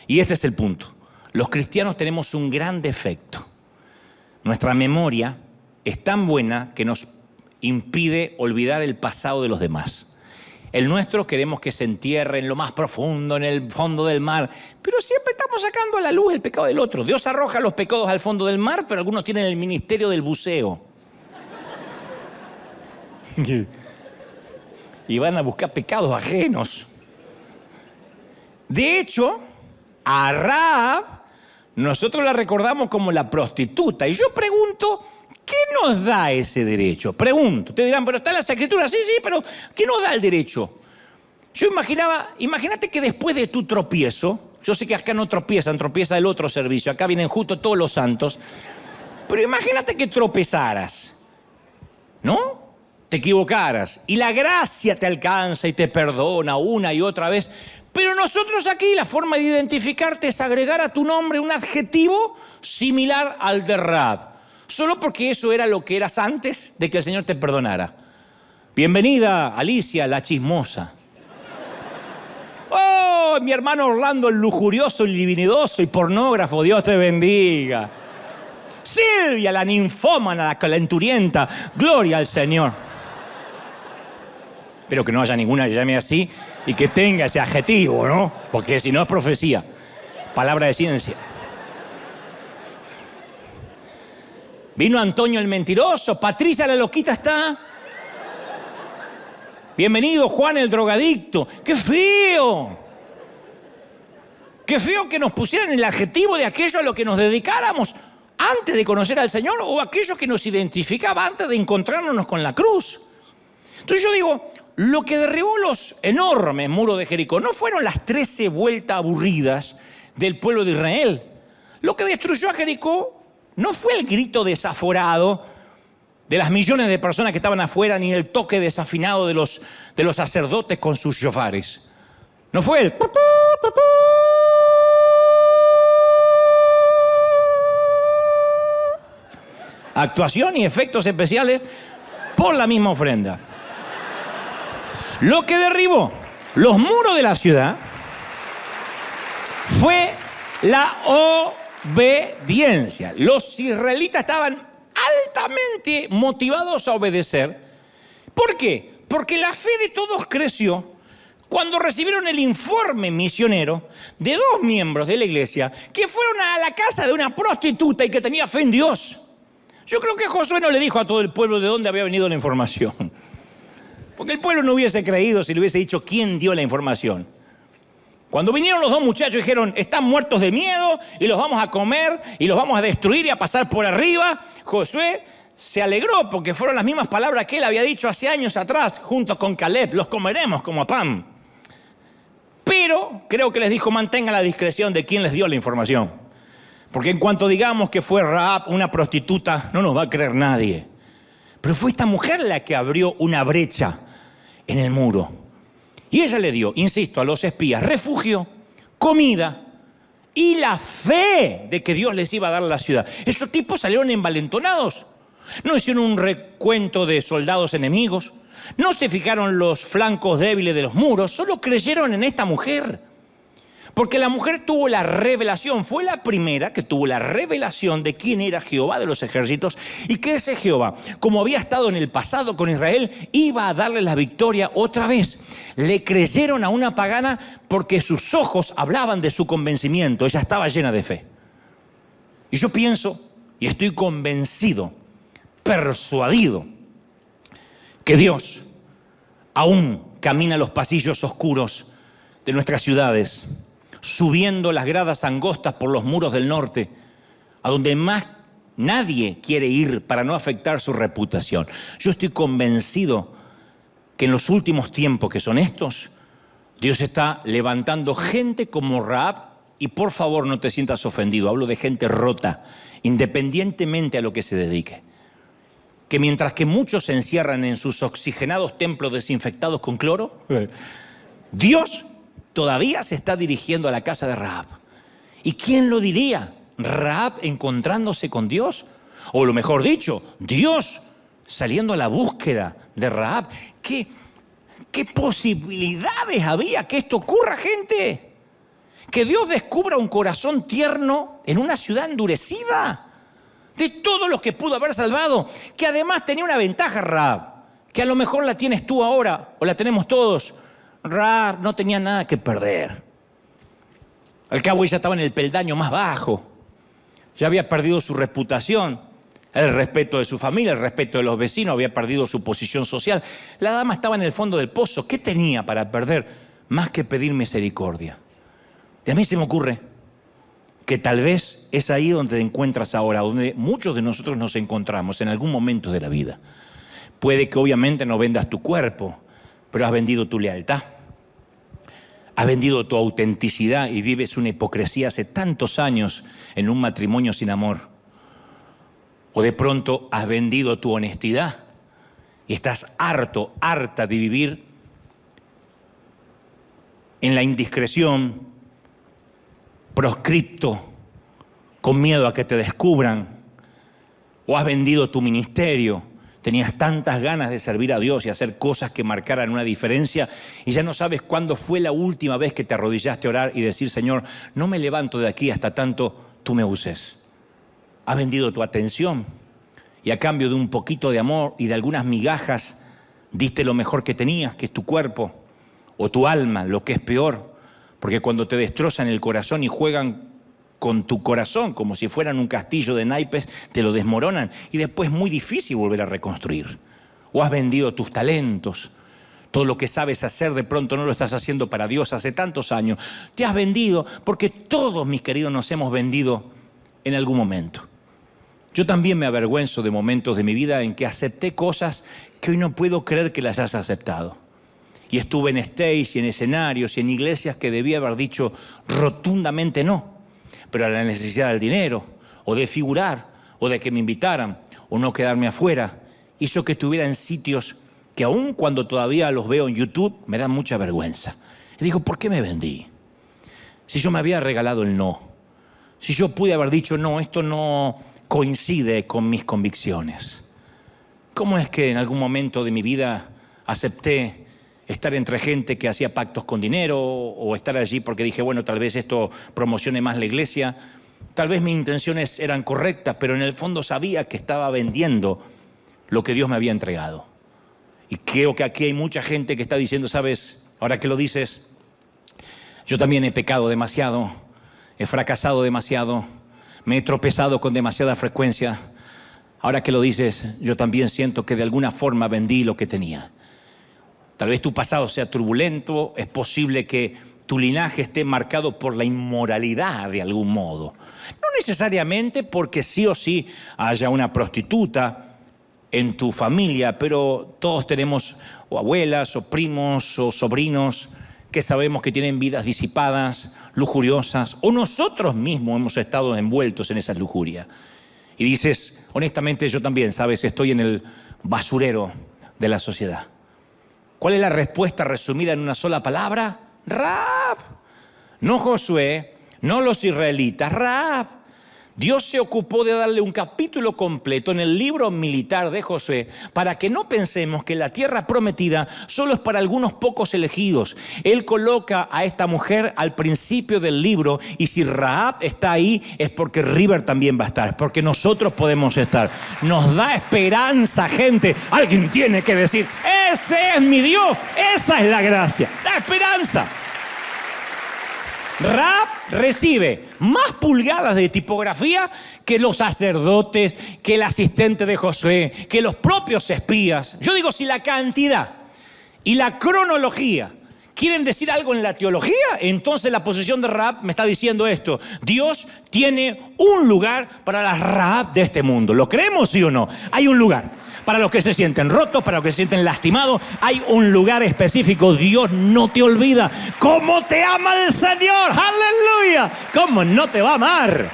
Y este es el punto. Los cristianos tenemos un gran defecto. Nuestra memoria es tan buena que nos impide olvidar el pasado de los demás. El nuestro queremos que se entierre en lo más profundo, en el fondo del mar, pero siempre estamos sacando a la luz el pecado del otro. Dios arroja los pecados al fondo del mar, pero algunos tienen el ministerio del buceo. Y van a buscar pecados ajenos. De hecho, a Rahab nosotros la recordamos como la prostituta. Y yo pregunto, ¿qué nos da ese derecho? Pregunto. Ustedes dirán, pero está en las Escrituras. Sí, pero ¿qué nos da el derecho? Yo imagínate que después de tu tropiezo, yo sé que acá no tropiezan, tropieza el otro servicio, acá vienen justo todos los santos, pero imagínate que tropezaras, ¿no? Te equivocaras y la gracia te alcanza y te perdona una y otra vez. Pero nosotros aquí la forma de identificarte es agregar a tu nombre un adjetivo similar al de Rahab. Solo porque eso era lo que eras antes de que el Señor te perdonara. Bienvenida, Alicia, la chismosa. Oh, mi hermano Orlando, el lujurioso, el divinidoso y pornógrafo, Dios te bendiga. Silvia, la ninfómana, la calenturienta, gloria al Señor. Espero que no haya ninguna que llame así y que tenga ese adjetivo, ¿no? Porque si no es profecía, palabra de ciencia. Vino Antonio el mentiroso, Patricia la loquita está. Bienvenido Juan el drogadicto. ¡Qué feo! ¡Qué feo que nos pusieran el adjetivo de aquello a lo que nos dedicáramos antes de conocer al Señor o aquello que nos identificaba antes de encontrarnos con la cruz! Entonces yo digo, lo que derribó los enormes muros de Jericó no fueron las 13 vueltas aburridas del pueblo de Israel. Lo que destruyó a Jericó no fue el grito desaforado de las millones de personas que estaban afuera, ni el toque desafinado de los sacerdotes con sus shofares. No fue el... actuación y efectos especiales por la misma ofrenda. Lo que derribó los muros de la ciudad fue la obediencia. Los israelitas estaban altamente motivados a obedecer. ¿Por qué? Porque la fe de todos creció cuando recibieron el informe misionero de 2 miembros de la iglesia que fueron a la casa de una prostituta y que tenía fe en Dios. Yo creo que Josué no le dijo a todo el pueblo de dónde había venido la información. Porque el pueblo no hubiese creído si le hubiese dicho quién dio la información. Cuando vinieron los 2 muchachos dijeron, están muertos de miedo y los vamos a comer y los vamos a destruir y a pasar por arriba, Josué se alegró porque fueron las mismas palabras que él había dicho hace años atrás junto con Caleb, los comeremos como a pan. Pero creo que les dijo, mantengan la discreción de quién les dio la información. Porque en cuanto digamos que fue Rahab una prostituta, no nos va a creer nadie. Pero fue esta mujer la que abrió una brecha en el muro. Y ella le dio, insisto, a los espías refugio, comida y la fe de que Dios les iba a dar la ciudad. Esos tipos salieron envalentonados. No hicieron un recuento de soldados enemigos. No se fijaron los flancos débiles de los muros. Solo creyeron en esta mujer. Porque la mujer tuvo la revelación, fue la primera que tuvo la revelación de quién era Jehová de los ejércitos y que ese Jehová, como había estado en el pasado con Israel, iba a darle la victoria otra vez. Le creyeron a una pagana porque sus ojos hablaban de su convencimiento, ella estaba llena de fe. Y yo pienso, y estoy convencido, persuadido, que Dios aún camina los pasillos oscuros de nuestras ciudades, subiendo las gradas angostas por los muros del norte, a donde más nadie quiere ir para no afectar su reputación. Yo estoy convencido que en los últimos tiempos que son estos, Dios está levantando gente como Rahab, y por favor no te sientas ofendido, hablo de gente rota, independientemente a lo que se dedique. Que mientras que muchos se encierran en sus oxigenados templos desinfectados con cloro, Dios todavía se está dirigiendo a la casa de Rahab. ¿Y quién lo diría? Rahab encontrándose con Dios. O lo mejor dicho, Dios saliendo a la búsqueda de Rahab. ¿Qué posibilidades había que esto ocurra, gente? Que Dios descubra un corazón tierno en una ciudad endurecida. De todos los que pudo haber salvado. Que además tenía una ventaja, Rahab. Que a lo mejor la tienes tú ahora o la tenemos todos. Rahab no tenía nada que perder. Al cabo ella estaba en el peldaño más bajo. Ya había perdido su reputación, el respeto de su familia, el respeto de los vecinos, había perdido su posición social. La dama estaba en el fondo del pozo. ¿Qué tenía para perder más que pedir misericordia? Y a mí se me ocurre que tal vez es ahí donde te encuentras ahora, donde muchos de nosotros nos encontramos en algún momento de la vida. Puede que obviamente no vendas tu cuerpo, pero has vendido tu lealtad. Has vendido tu autenticidad y vives una hipocresía hace tantos años en un matrimonio sin amor. O de pronto has vendido tu honestidad y estás harta de vivir en la indiscreción, proscripto, con miedo a que te descubran. O has vendido tu ministerio. Tenías tantas ganas de servir a Dios y hacer cosas que marcaran una diferencia y ya no sabes cuándo fue la última vez que te arrodillaste a orar y decir, Señor, no me levanto de aquí hasta tanto tú me uses. Has vendido tu atención y a cambio de un poquito de amor y de algunas migajas diste lo mejor que tenías, que es tu cuerpo o tu alma, lo que es peor, porque cuando te destrozan el corazón y juegan con tu corazón, como si fueran un castillo de naipes, te lo desmoronan y después es muy difícil volver a reconstruir. O has vendido tus talentos, todo lo que sabes hacer de pronto no lo estás haciendo para Dios hace tantos años. Te has vendido porque todos, mis queridos, nos hemos vendido en algún momento. Yo también me avergüenzo de momentos de mi vida en que acepté cosas que hoy no puedo creer que las hayas aceptado. Y estuve en stage y en escenarios y en iglesias que debía haber dicho rotundamente no. Pero a la necesidad del dinero, o de figurar, o de que me invitaran, o no quedarme afuera, hizo que estuviera en sitios que aun cuando todavía los veo en YouTube, me dan mucha vergüenza. Y digo, ¿por qué me vendí? Si yo me había regalado el no. Si yo pude haber dicho, no, esto no coincide con mis convicciones. ¿Cómo es que en algún momento de mi vida acepté estar entre gente que hacía pactos con dinero o estar allí porque dije, bueno, tal vez esto promocione más la iglesia? Tal vez mis intenciones eran correctas, pero en el fondo sabía que estaba vendiendo lo que Dios me había entregado. Y creo que aquí hay mucha gente que está diciendo, ¿sabes? Ahora que lo dices, yo también he pecado demasiado, he fracasado demasiado, me he tropezado con demasiada frecuencia. Ahora que lo dices, yo también siento que de alguna forma vendí lo que tenía. Tal vez tu pasado sea turbulento, es posible que tu linaje esté marcado por la inmoralidad de algún modo. No necesariamente porque sí o sí haya una prostituta en tu familia, pero todos tenemos o abuelas, o primos, o sobrinos que sabemos que tienen vidas disipadas, lujuriosas, o nosotros mismos hemos estado envueltos en esa lujuria. Y dices, honestamente, yo también, ¿sabes? Estoy en el basurero de la sociedad. ¿Cuál es la respuesta resumida en una sola palabra? Rahab. No Josué, no los israelitas, Rahab. Dios se ocupó de darle un capítulo completo en el libro militar de Josué para que no pensemos que la tierra prometida solo es para algunos pocos elegidos. Él coloca a esta mujer al principio del libro y si Rahab está ahí es porque River también va a estar, es porque nosotros podemos estar. Nos da esperanza, gente. Alguien tiene que decir, ese es mi Dios, esa es la gracia, la esperanza. Rahab recibe más pulgadas de tipografía que los sacerdotes, que el asistente de Josué, que los propios espías. Yo digo, si la cantidad y la cronología quieren decir algo en la teología, entonces la posición de Rahab me está diciendo esto. Dios tiene un lugar para las Rahab de este mundo. ¿Lo creemos, sí o no? Hay un lugar. Para los que se sienten rotos, para los que se sienten lastimados, hay un lugar específico. Dios no te olvida. ¿Cómo te ama el Señor? ¡Aleluya! ¿Cómo no te va a amar?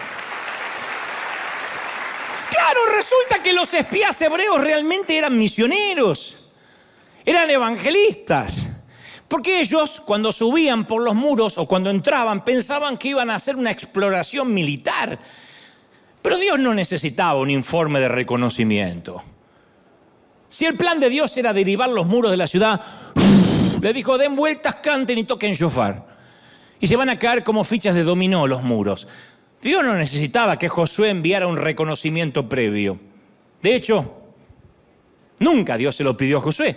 Claro, resulta que los espías hebreos realmente eran misioneros. Eran evangelistas. Porque ellos, cuando subían por los muros o cuando entraban, pensaban que iban a hacer una exploración militar. Pero Dios no necesitaba un informe de reconocimiento. Si el plan de Dios era derribar los muros de la ciudad, le dijo, den vueltas, canten y toquen shofar. Y se van a caer como fichas de dominó los muros. Dios no necesitaba que Josué enviara un reconocimiento previo. De hecho, nunca Dios se lo pidió a Josué.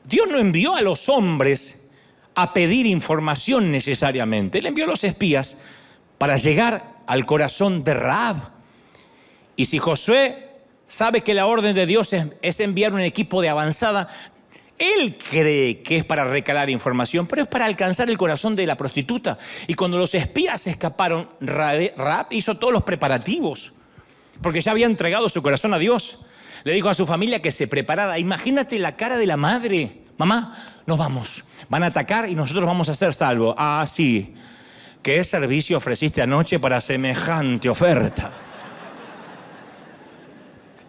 Dios no envió a los hombres a pedir información necesariamente. Él envió a los espías para llegar al corazón de Rahab. Y si Josué sabe que la orden de Dios es enviar un equipo de avanzada, él cree que es para recalar información, pero es para alcanzar el corazón de la prostituta. Y cuando los espías escaparon, Rahab hizo todos los preparativos, porque ya había entregado su corazón a Dios. Le dijo a su familia que se preparara. Imagínate la cara de la madre. Mamá, nos vamos. Van a atacar y nosotros vamos a ser salvos. Ah, sí. ¿Qué servicio ofreciste anoche para semejante oferta?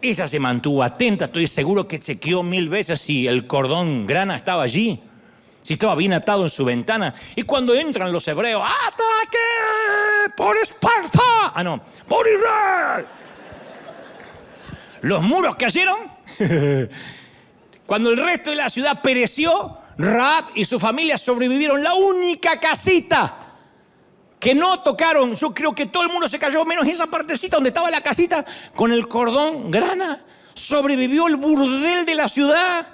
Ella se mantuvo atenta, estoy seguro que chequeó 1000 veces si el cordón grana estaba allí, si estaba bien atado en su ventana. Y cuando entran los hebreos, ¡ataque por Esparta! Ah, no, por Israel. Los muros cayeron. Cuando el resto de la ciudad pereció, Rahab y su familia sobrevivieron. La única casita que no tocaron, yo creo que todo el mundo se cayó, menos esa partecita donde estaba la casita con el cordón grana. Sobrevivió el burdel de la ciudad,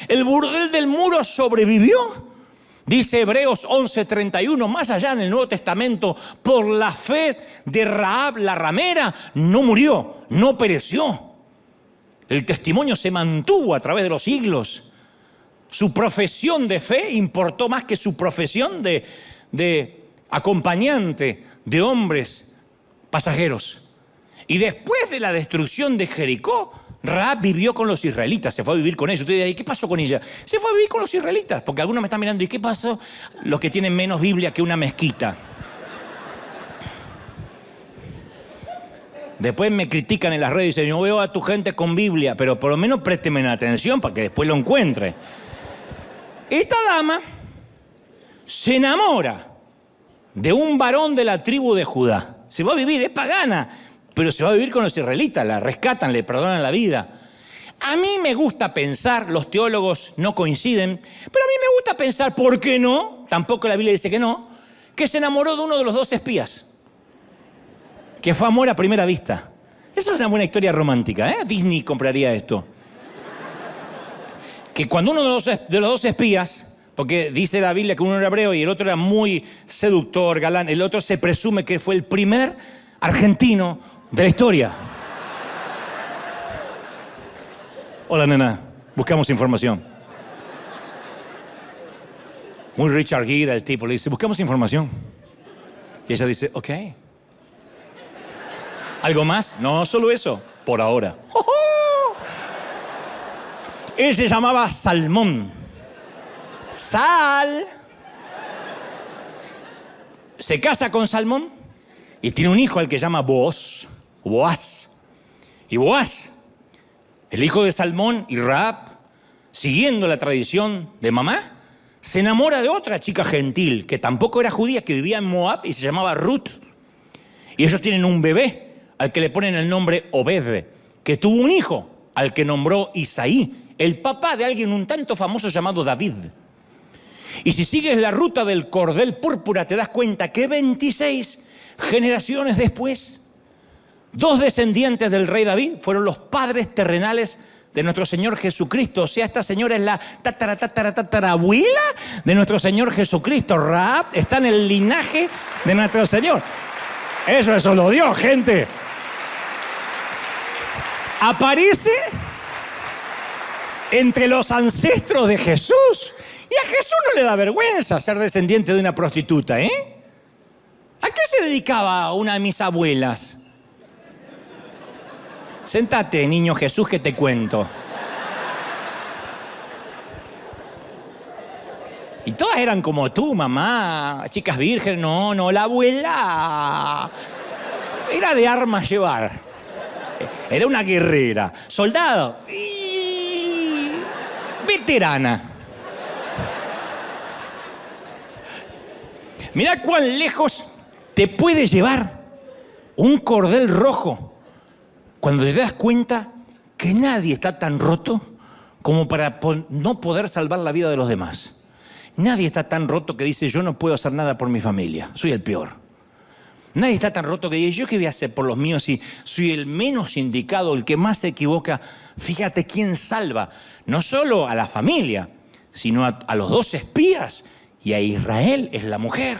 el burdel del muro sobrevivió. Dice Hebreos 11:31, más allá en el Nuevo Testamento, por la fe de Rahab la ramera, no murió, no pereció. El testimonio se mantuvo a través de los siglos. Su profesión de fe importó más que su profesión de acompañante de hombres pasajeros. Y después de la destrucción de Jericó, Rahab vivió con los israelitas, se fue a vivir con ellos. Usted dirá, ¿y qué pasó con ella? Se fue a vivir con los israelitas, porque algunos me están mirando, ¿y qué pasó? Los que tienen menos Biblia que una mezquita. Después me critican en las redes y dicen, yo veo a tu gente con Biblia, pero por lo menos présteme atención para que después lo encuentre. Esta dama se enamora de un varón de la tribu de Judá. Se va a vivir, es pagana, pero se va a vivir con los israelitas, la rescatan, le perdonan la vida. A mí me gusta pensar, los teólogos no coinciden, pero a mí me gusta pensar, ¿por qué no? Tampoco la Biblia dice que no, que se enamoró de uno de los 2 espías. Que fue amor a primera vista. Eso es una buena historia romántica, ¿eh? Disney compraría esto. Que cuando uno de los 2 espías, porque dice la Biblia que uno era hebreo y el otro era muy seductor, galán, el otro se presume que fue el primer argentino de la historia. Hola, nena, buscamos información. Muy Richard Gere, el tipo, le dice, buscamos información. Y ella dice, ok. ¿Algo más? No, solo eso, por ahora. Él se llamaba Salmón. Sal. Se casa con Salmón y tiene un hijo al que llama Boaz. Y Boaz, el hijo de Salmón y Rahab, siguiendo la tradición de mamá, se enamora de otra chica gentil que tampoco era judía, que vivía en Moab y se llamaba Ruth. Y ellos tienen un bebé al que le ponen el nombre Obed, que tuvo un hijo al que nombró Isaí, el papá de alguien un tanto famoso llamado David. Y si sigues la ruta del cordel púrpura, te das cuenta que 26 generaciones después, 2 descendientes del rey David fueron los padres terrenales de nuestro Señor Jesucristo. O sea, esta señora es la tatarabuela de nuestro Señor Jesucristo. Rahab está en el linaje de nuestro Señor. Eso lo dio, gente. Aparece entre los ancestros de Jesús. Y a Jesús no le da vergüenza ser descendiente de una prostituta, ¿eh? ¿A qué se dedicaba una de mis abuelas? Séntate, niño Jesús, que te cuento. Y todas eran como tú, mamá, chicas vírgenes. No, la abuela era de armas llevar. Era una guerrera. Soldado. Y veterana. Mirá cuán lejos te puede llevar un cordel rojo cuando te das cuenta que nadie está tan roto como para no poder salvar la vida de los demás. Nadie está tan roto que dice, yo no puedo hacer nada por mi familia, soy el peor. Nadie está tan roto que dice, ¿yo qué voy a hacer por los míos si soy el menos indicado, el que más se equivoca? Fíjate quién salva, no solo a la familia, sino a los 2 espías, y a Israel es la mujer.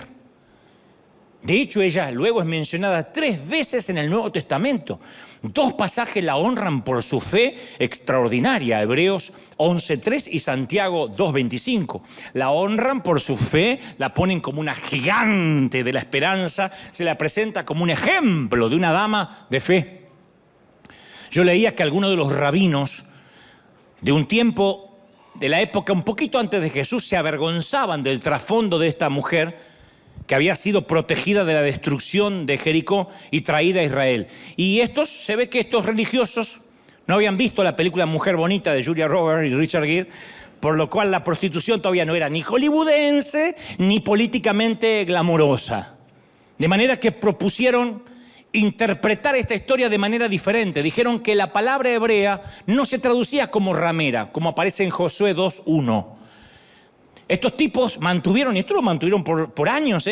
De hecho, ella luego es mencionada 3 veces en el Nuevo Testamento. 2 pasajes la honran por su fe extraordinaria, Hebreos 11:3 y Santiago 2:25. La honran por su fe, la ponen como una gigante de la esperanza, se la presenta como un ejemplo de una dama de fe. Yo leía que algunos de los rabinos de un tiempo, de la época un poquito antes de Jesús, se avergonzaban del trasfondo de esta mujer que había sido protegida de la destrucción de Jericó y traída a Israel. Y se ve que estos religiosos no habían visto la película Mujer Bonita de Julia Roberts y Richard Gere, por lo cual la prostitución todavía no era ni hollywoodense ni políticamente glamurosa. De manera que propusieron interpretar esta historia de manera diferente. Dijeron que la palabra hebrea no se traducía como ramera, como aparece en Josué 2:1. Estos tipos mantuvieron, y esto lo mantuvieron por años,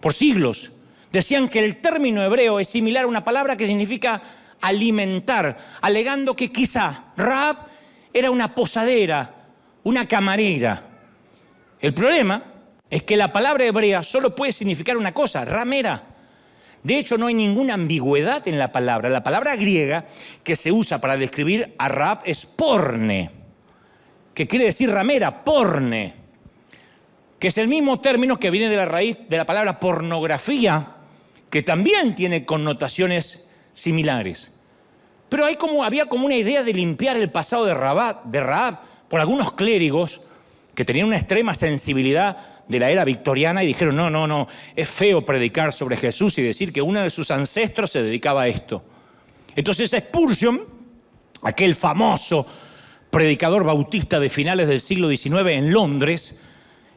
por siglos, decían que el término hebreo es similar a una palabra que significa alimentar, alegando que quizá Rahab era una posadera, una camarera. El problema es que la palabra hebrea solo puede significar una cosa, ramera. De hecho, no hay ninguna ambigüedad en la palabra. La palabra griega que se usa para describir a Rahab es porne, que quiere decir ramera, porne, que es el mismo término que viene de la raíz de la palabra pornografía, que también tiene connotaciones similares. Pero había como una idea de limpiar el pasado de Rahab por algunos clérigos que tenían una extrema sensibilidad de la era victoriana y dijeron, no, no, no, es feo predicar sobre Jesús y decir que uno de sus ancestros se dedicaba a esto. Entonces Spurgeon, aquel famoso predicador bautista de finales del siglo XIX en Londres,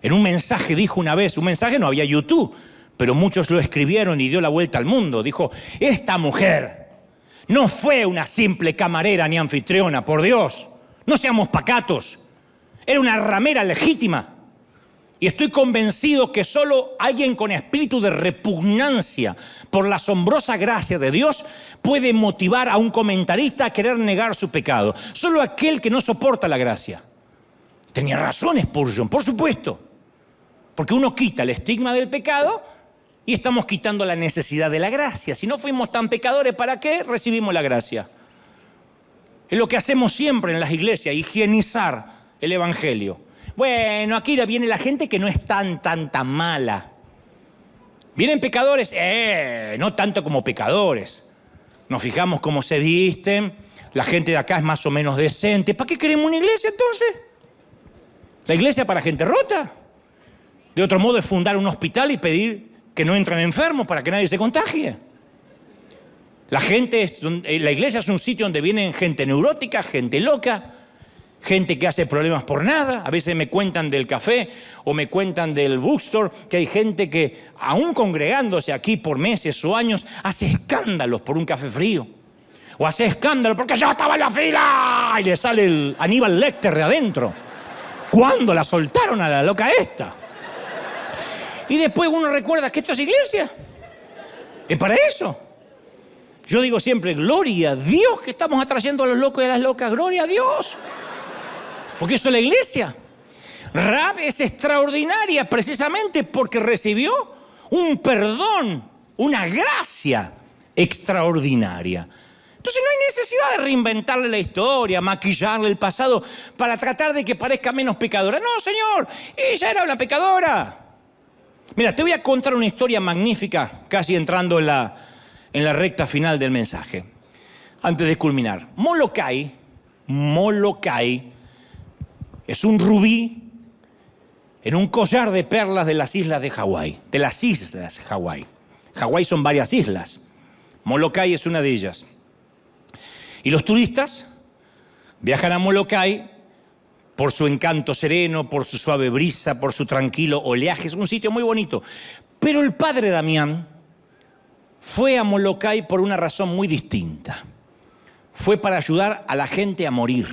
en un mensaje dijo una vez, un mensaje no había YouTube, pero muchos lo escribieron y dio la vuelta al mundo. Dijo, esta mujer no fue una simple camarera ni anfitriona, por Dios, no seamos pacatos, era una ramera legítima. Y estoy convencido que solo alguien con espíritu de repugnancia por la asombrosa gracia de Dios puede motivar a un comentarista a querer negar su pecado. Solo aquel que no soporta la gracia. Tenía razón Spurgeon, por supuesto. Porque uno quita el estigma del pecado y estamos quitando la necesidad de la gracia. Si no fuimos tan pecadores, ¿para qué recibimos la gracia? Es lo que hacemos siempre en las iglesias, higienizar el evangelio. Bueno, aquí viene la gente que no es tan mala. Vienen pecadores, no tanto como pecadores. Nos fijamos cómo se visten, la gente de acá es más o menos decente. ¿Para qué queremos una iglesia entonces? ¿La iglesia para gente rota? De otro modo es fundar un hospital y pedir que no entren enfermos para que nadie se contagie. La iglesia es un sitio donde vienen gente neurótica, gente loca, gente que hace problemas por nada. A veces me cuentan del café o me cuentan del bookstore que hay gente que, aún congregándose aquí por meses o años, hace escándalos por un café frío. O hace escándalo porque yo estaba en la fila y le sale el Aníbal Lecter de adentro. ¿Cuándo la soltaron a la loca esta? Y después uno recuerda que esto es iglesia. Es para eso. Yo digo siempre, gloria a Dios que estamos atrayendo a los locos y a las locas. Gloria a Dios. Porque eso es la iglesia. Rahab es extraordinaria precisamente porque recibió un perdón, una gracia extraordinaria. Entonces no hay necesidad de reinventarle la historia, maquillarle el pasado para tratar de que parezca menos pecadora. No, señor, ella era una pecadora. Mira, te voy a contar una historia magnífica, casi entrando en la recta final del mensaje. Antes de culminar, Molokai es un rubí en un collar de perlas de las islas de Hawái. De las islas de Hawái. Hawái son varias islas. Molokai es una de ellas. Y los turistas viajan a Molokai por su encanto sereno, por su suave brisa, por su tranquilo oleaje. Es un sitio muy bonito. Pero el padre Damián fue a Molokai por una razón muy distinta. Fue para ayudar a la gente a morir.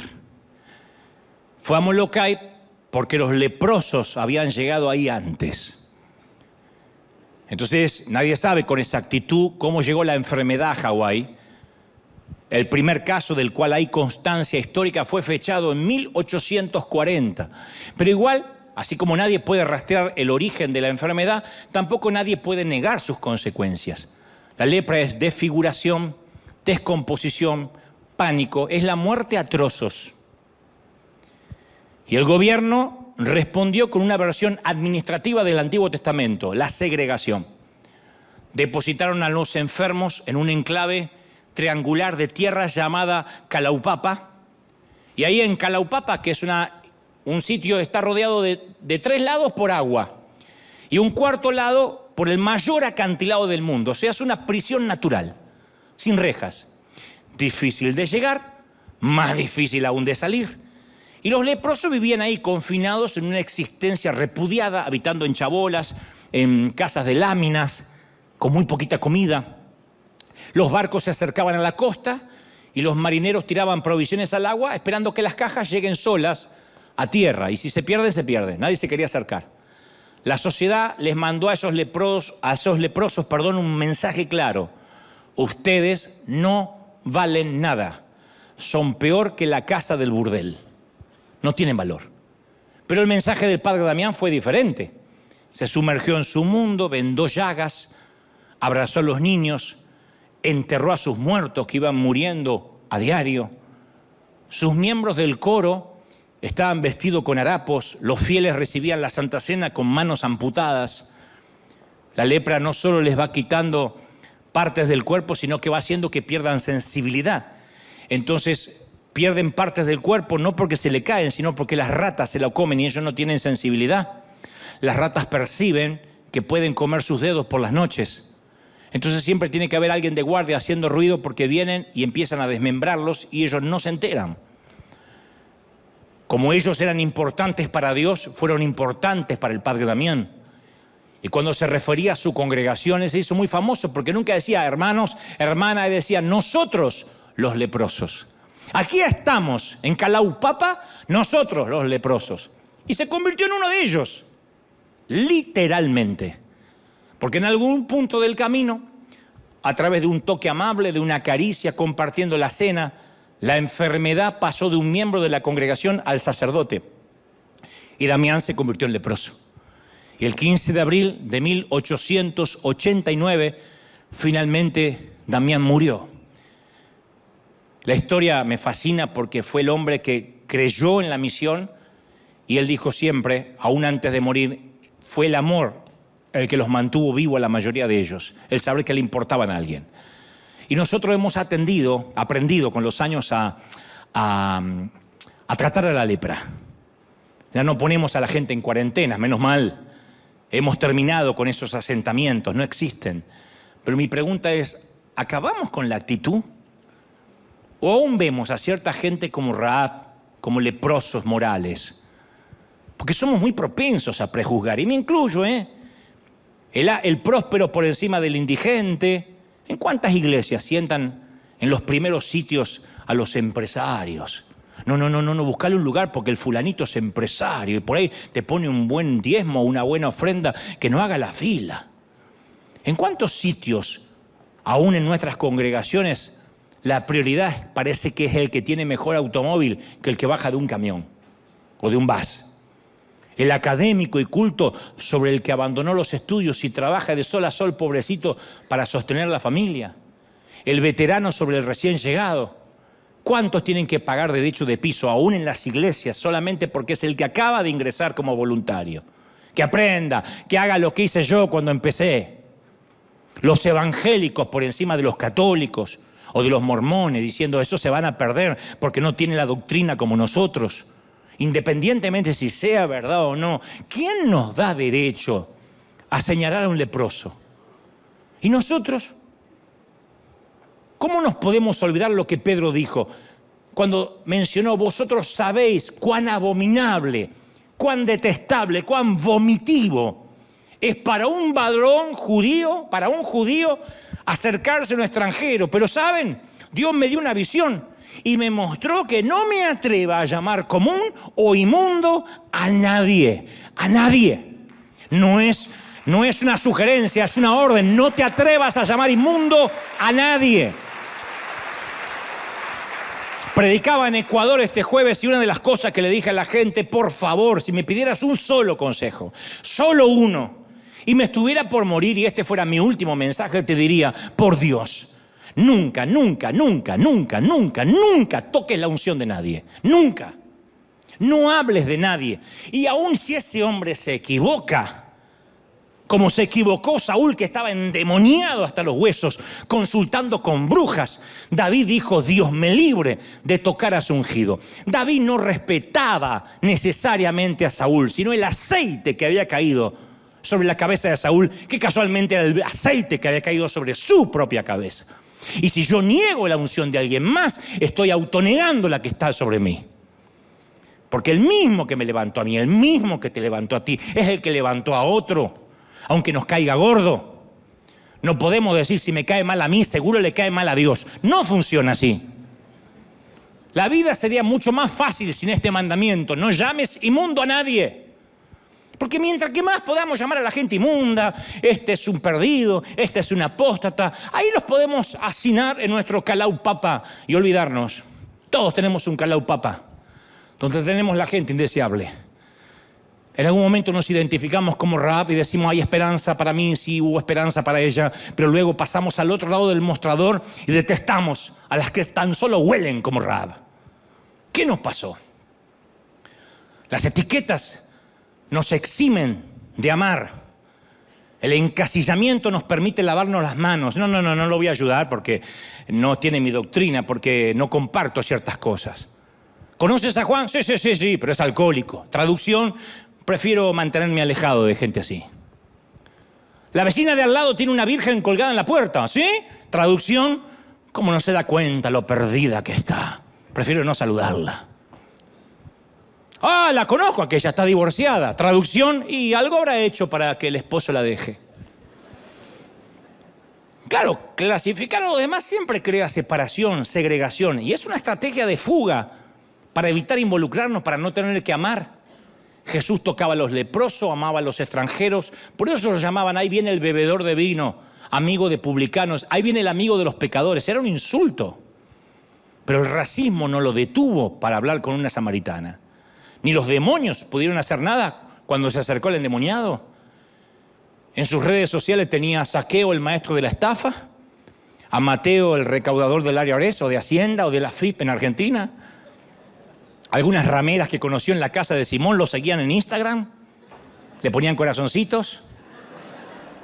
Fue a Molokai porque los leprosos habían llegado ahí antes. Entonces, nadie sabe con exactitud cómo llegó la enfermedad a Hawái. El primer caso del cual hay constancia histórica fue fechado en 1840. Pero igual, así como nadie puede rastrear el origen de la enfermedad, tampoco nadie puede negar sus consecuencias. La lepra es desfiguración, descomposición, pánico, es la muerte a trozos. Y el gobierno respondió con una versión administrativa del Antiguo Testamento, la segregación. Depositaron a los enfermos en un enclave triangular de tierra llamada Kalaupapa. Y ahí en Kalaupapa, que es un sitio, está rodeado de 3 lados por agua y un cuarto lado por el mayor acantilado del mundo. O sea, es una prisión natural, sin rejas. Difícil de llegar, más difícil aún de salir. Y los leprosos vivían ahí confinados en una existencia repudiada, habitando en chabolas, en casas de láminas, con muy poquita comida. Los barcos se acercaban a la costa y los marineros tiraban provisiones al agua esperando que las cajas lleguen solas a tierra. Y si se pierden, se pierden. Nadie se quería acercar. La sociedad les mandó a esos leprosos, un mensaje claro. Ustedes no valen nada. Son peor que la casa del burdel. No tienen valor. Pero el mensaje del padre Damián fue diferente. Se sumergió en su mundo, vendó llagas, abrazó a los niños, enterró a sus muertos que iban muriendo a diario. Sus miembros del coro estaban vestidos con harapos, los fieles recibían la Santa Cena con manos amputadas. La lepra no solo les va quitando partes del cuerpo, sino que va haciendo que pierdan sensibilidad. Entonces pierden partes del cuerpo no porque se le caen, sino porque las ratas se la comen y ellos no tienen sensibilidad. las ratas perciben que pueden comer sus dedos por las noches. Entonces siempre tiene que haber alguien de guardia haciendo ruido porque vienen y empiezan a desmembrarlos y ellos no se enteran. Como ellos eran importantes para Dios, fueron importantes para el padre Damián. Y cuando se refería a su congregación, se hizo muy famoso porque nunca decía hermanos, hermanas, decía nosotros los leprosos. Aquí estamos, en Kalaupapa, nosotros los leprosos. Y se convirtió en uno de ellos, literalmente. Porque en algún punto del camino, a través de un toque amable, de una caricia, compartiendo la cena, la enfermedad pasó de un miembro de la congregación al sacerdote. Y Damián se convirtió en leproso. Y el 15 de abril de 1889, finalmente Damián murió. La historia me fascina porque fue el hombre que creyó en la misión y él dijo siempre, aún antes de morir, fue el amor el que los mantuvo vivo a la mayoría de ellos, el saber que le importaban a alguien. Y nosotros hemos aprendido con los años a tratar a la lepra. Ya no ponemos a la gente en cuarentena, menos mal. Hemos terminado con esos asentamientos, no existen. Pero mi pregunta es, ¿acabamos con la actitud? ¿O aún vemos a cierta gente como Rahab, como leprosos morales? Porque somos muy propensos a prejuzgar, y me incluyo, el próspero por encima del indigente. ¿En cuántas iglesias sientan en los primeros sitios a los empresarios? No, buscale un lugar porque el fulanito es empresario y por ahí te pone un buen diezmo, una buena ofrenda, que no haga la fila. ¿En cuántos sitios, aún en nuestras congregaciones, la prioridad parece que es el que tiene mejor automóvil que el que baja de un camión o de un bus? El académico y culto sobre el que abandonó los estudios y trabaja de sol a sol, pobrecito, para sostener la familia. El veterano sobre el recién llegado. ¿Cuántos tienen que pagar derecho de piso, aún en las iglesias, solamente porque es el que acaba de ingresar como voluntario? Que aprenda, que haga lo que hice yo cuando empecé. Los evangélicos por encima de los católicos o de los mormones, diciendo eso se van a perder porque no tienen la doctrina como nosotros. Independientemente si sea verdad o no, ¿quién nos da derecho a señalar a un leproso? ¿Y nosotros? ¿Cómo nos podemos olvidar lo que Pedro dijo cuando mencionó, vosotros sabéis cuán abominable, cuán detestable, cuán vomitivo es para un varón judío, para un judío, acercarse a un extranjero? Pero ¿saben? Dios me dio una visión y me mostró que no me atreva a llamar común o inmundo a nadie. A nadie. No es una sugerencia, es una orden. No te atrevas a llamar inmundo a nadie. Predicaba en Ecuador este jueves y una de las cosas que le dije a la gente, por favor, si me pidieras un solo consejo, solo uno, y me estuviera por morir y este fuera mi último mensaje, te diría, por Dios, nunca toques la unción de nadie. Nunca. No hables de nadie. Y aun si ese hombre se equivoca, como se equivocó Saúl, que estaba endemoniado hasta los huesos, consultando con brujas, David dijo, Dios me libre de tocar a su ungido. David no respetaba necesariamente a Saúl, sino el aceite que había caído sobre la cabeza de Saúl, que casualmente era el aceite que había caído sobre su propia cabeza. Y si yo niego la unción de alguien más, estoy autonegando la que está sobre mí. Porque el mismo que me levantó a mí, el mismo que te levantó a ti, es el que levantó a otro, aunque nos caiga gordo. No podemos decir, si me cae mal a mí, seguro le cae mal a Dios. No funciona así. La vida sería mucho más fácil sin este mandamiento. No llames inmundo a nadie. Porque mientras que más podamos llamar a la gente inmunda, este es un perdido, este es un apóstata, ahí los podemos hacinar en nuestro Kalaupapa y olvidarnos. Todos tenemos un Kalaupapa, donde tenemos la gente indeseable. En algún momento nos identificamos como Rahab y decimos, hay esperanza para mí, sí, hubo esperanza para ella, pero luego pasamos al otro lado del mostrador y detestamos a las que tan solo huelen como Rahab. ¿Qué nos pasó? Las etiquetas nos eximen de amar. El encasillamiento nos permite lavarnos las manos. No lo voy a ayudar porque no tiene mi doctrina, porque no comparto ciertas cosas. ¿Conoces a Juan? Sí, pero es alcohólico. Traducción, prefiero mantenerme alejado de gente así. La vecina de al lado tiene una virgen colgada en la puerta, ¿sí? Traducción, ¿cómo no se da cuenta lo perdida que está? Prefiero no saludarla. Ah, la conozco, aquella está divorciada. Traducción, y algo habrá hecho para que el esposo la deje. Claro, clasificar a los demás siempre crea separación, segregación, y es una estrategia de fuga para evitar involucrarnos, para no tener que amar. Jesús tocaba a los leprosos, amaba a los extranjeros, por eso lo llamaban, ahí viene el bebedor de vino, amigo de publicanos, ahí viene el amigo de los pecadores, era un insulto. Pero el racismo no lo detuvo para hablar con una samaritana. Ni los demonios pudieron hacer nada cuando se acercó el endemoniado. En sus redes sociales tenía a Zaqueo, el maestro de la estafa, a Mateo, el recaudador del IRS o de Hacienda o de la FIP en Argentina. Algunas rameras que conoció en la casa de Simón lo seguían en Instagram, le ponían corazoncitos,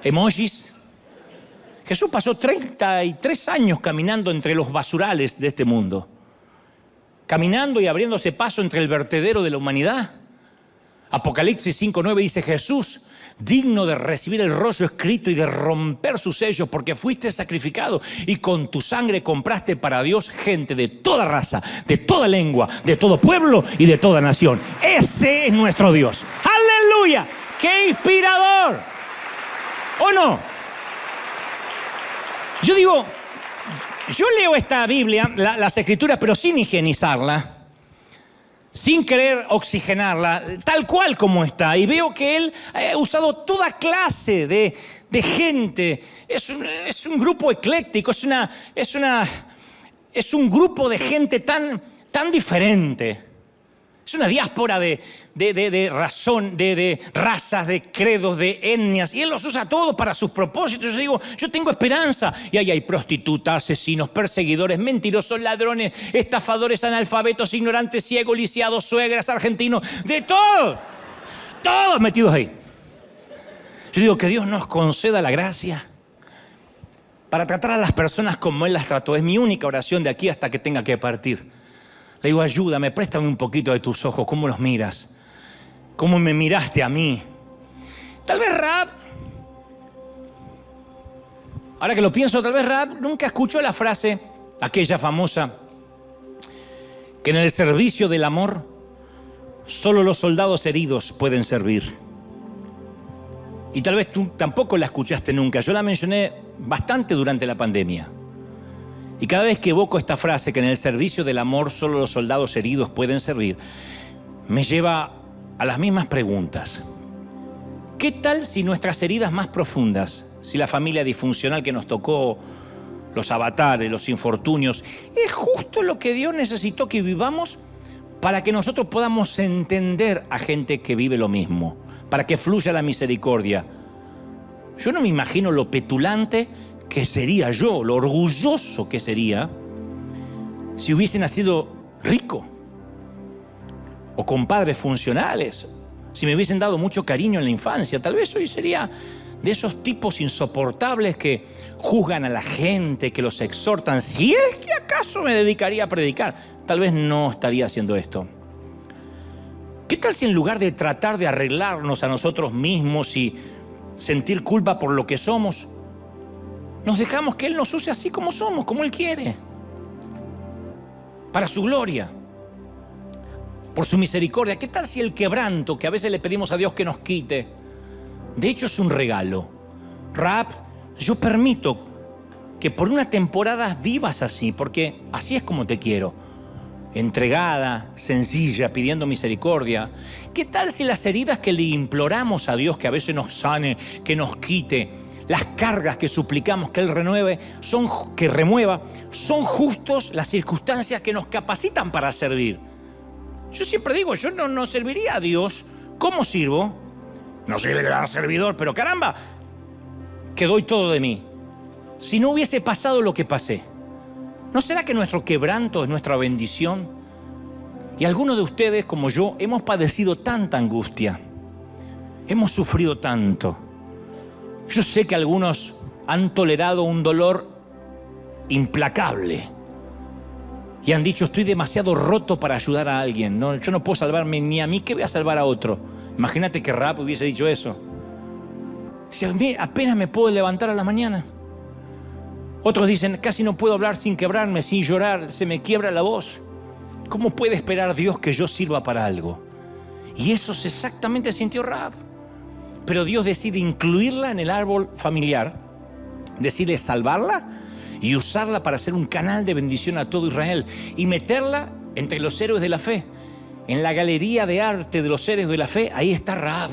emojis. Jesús pasó 33 años caminando entre los basurales de este mundo, caminando y abriéndose paso entre el vertedero de la humanidad. Apocalipsis 5:9 dice: Jesús, digno de recibir el rollo escrito y de romper sus sellos, porque fuiste sacrificado y con tu sangre compraste para Dios gente de toda raza, de toda lengua, de todo pueblo y de toda nación. Ese es nuestro Dios. ¡Aleluya! ¡Qué inspirador! ¿O no? Yo digo, yo leo esta Biblia, las Escrituras, pero sin higienizarla, sin querer oxigenarla, tal cual como está. Y veo que él ha usado toda clase de gente. Es un grupo ecléctico, es un grupo de gente tan diferente. Es una diáspora de razas, de credos, de etnias. Y él los usa todos para sus propósitos. Yo digo, yo tengo esperanza. Y ahí hay prostitutas, asesinos, perseguidores, mentirosos, ladrones, estafadores, analfabetos, ignorantes, ciegos, lisiados, suegras, argentinos. De todo. Todos metidos ahí. Yo digo que Dios nos conceda la gracia para tratar a las personas como Él las trató. Es mi única oración de aquí hasta que tenga que partir. Le digo, ayúdame, préstame un poquito de tus ojos. ¿Cómo los miras? ¿Cómo me miraste a mí? Tal vez Rahab, ahora que lo pienso, tal vez Rahab nunca escuchó la frase, aquella famosa, que en el servicio del amor solo los soldados heridos pueden servir. Y tal vez tú tampoco la escuchaste nunca. Yo la mencioné bastante durante la pandemia. Y cada vez que evoco esta frase, que en el servicio del amor solo los soldados heridos pueden servir, me lleva a las mismas preguntas. ¿Qué tal si nuestras heridas más profundas, si la familia disfuncional que nos tocó, los avatares, los infortunios, es justo lo que Dios necesitó que vivamos para que nosotros podamos entender a gente que vive lo mismo, para que fluya la misericordia? Yo no me imagino lo petulante que sería yo, lo orgulloso que sería si hubiese nacido rico o con padres funcionales, si me hubiesen dado mucho cariño en la infancia. Tal vez hoy sería de esos tipos insoportables que juzgan a la gente, que los exhortan. Si es que acaso me dedicaría a predicar, tal vez no estaría haciendo esto. ¿Qué tal si en lugar de tratar de arreglarnos a nosotros mismos y sentir culpa por lo que somos, nos dejamos que Él nos use así como somos, como Él quiere, para su gloria, por su misericordia? ¿Qué tal si el quebranto que a veces le pedimos a Dios que nos quite, de hecho es un regalo? Rahab, yo permito que por una temporada vivas así, porque así es como te quiero, entregada, sencilla, pidiendo misericordia. ¿Qué tal si las heridas que le imploramos a Dios que a veces nos sane, que nos quite, las cargas que suplicamos que Él remueva, son justos las circunstancias que nos capacitan para servir? Yo siempre digo, yo no serviría a Dios. ¿Cómo sirvo? No soy el gran servidor, pero caramba, que doy todo de mí. Si no hubiese pasado lo que pasé, ¿no será que nuestro quebranto es nuestra bendición? Y algunos de ustedes, como yo, hemos padecido tanta angustia, hemos sufrido tanto. Yo sé que algunos han tolerado un dolor implacable y han dicho, estoy demasiado roto para ayudar a alguien. No, yo no puedo salvarme ni a mí, ¿qué voy a salvar a otro? Imagínate que Rahab hubiese dicho eso. Si apenas me puedo levantar a la mañana. Otros dicen, casi no puedo hablar sin quebrarme, sin llorar, se me quiebra la voz. ¿Cómo puede esperar Dios que yo sirva para algo? Y eso exactamente sintió Rahab. Pero Dios decide incluirla en el árbol familiar, decide salvarla y usarla para ser un canal de bendición a todo Israel y meterla entre los héroes de la fe. En la galería de arte de los héroes de la fe, ahí está Rahab.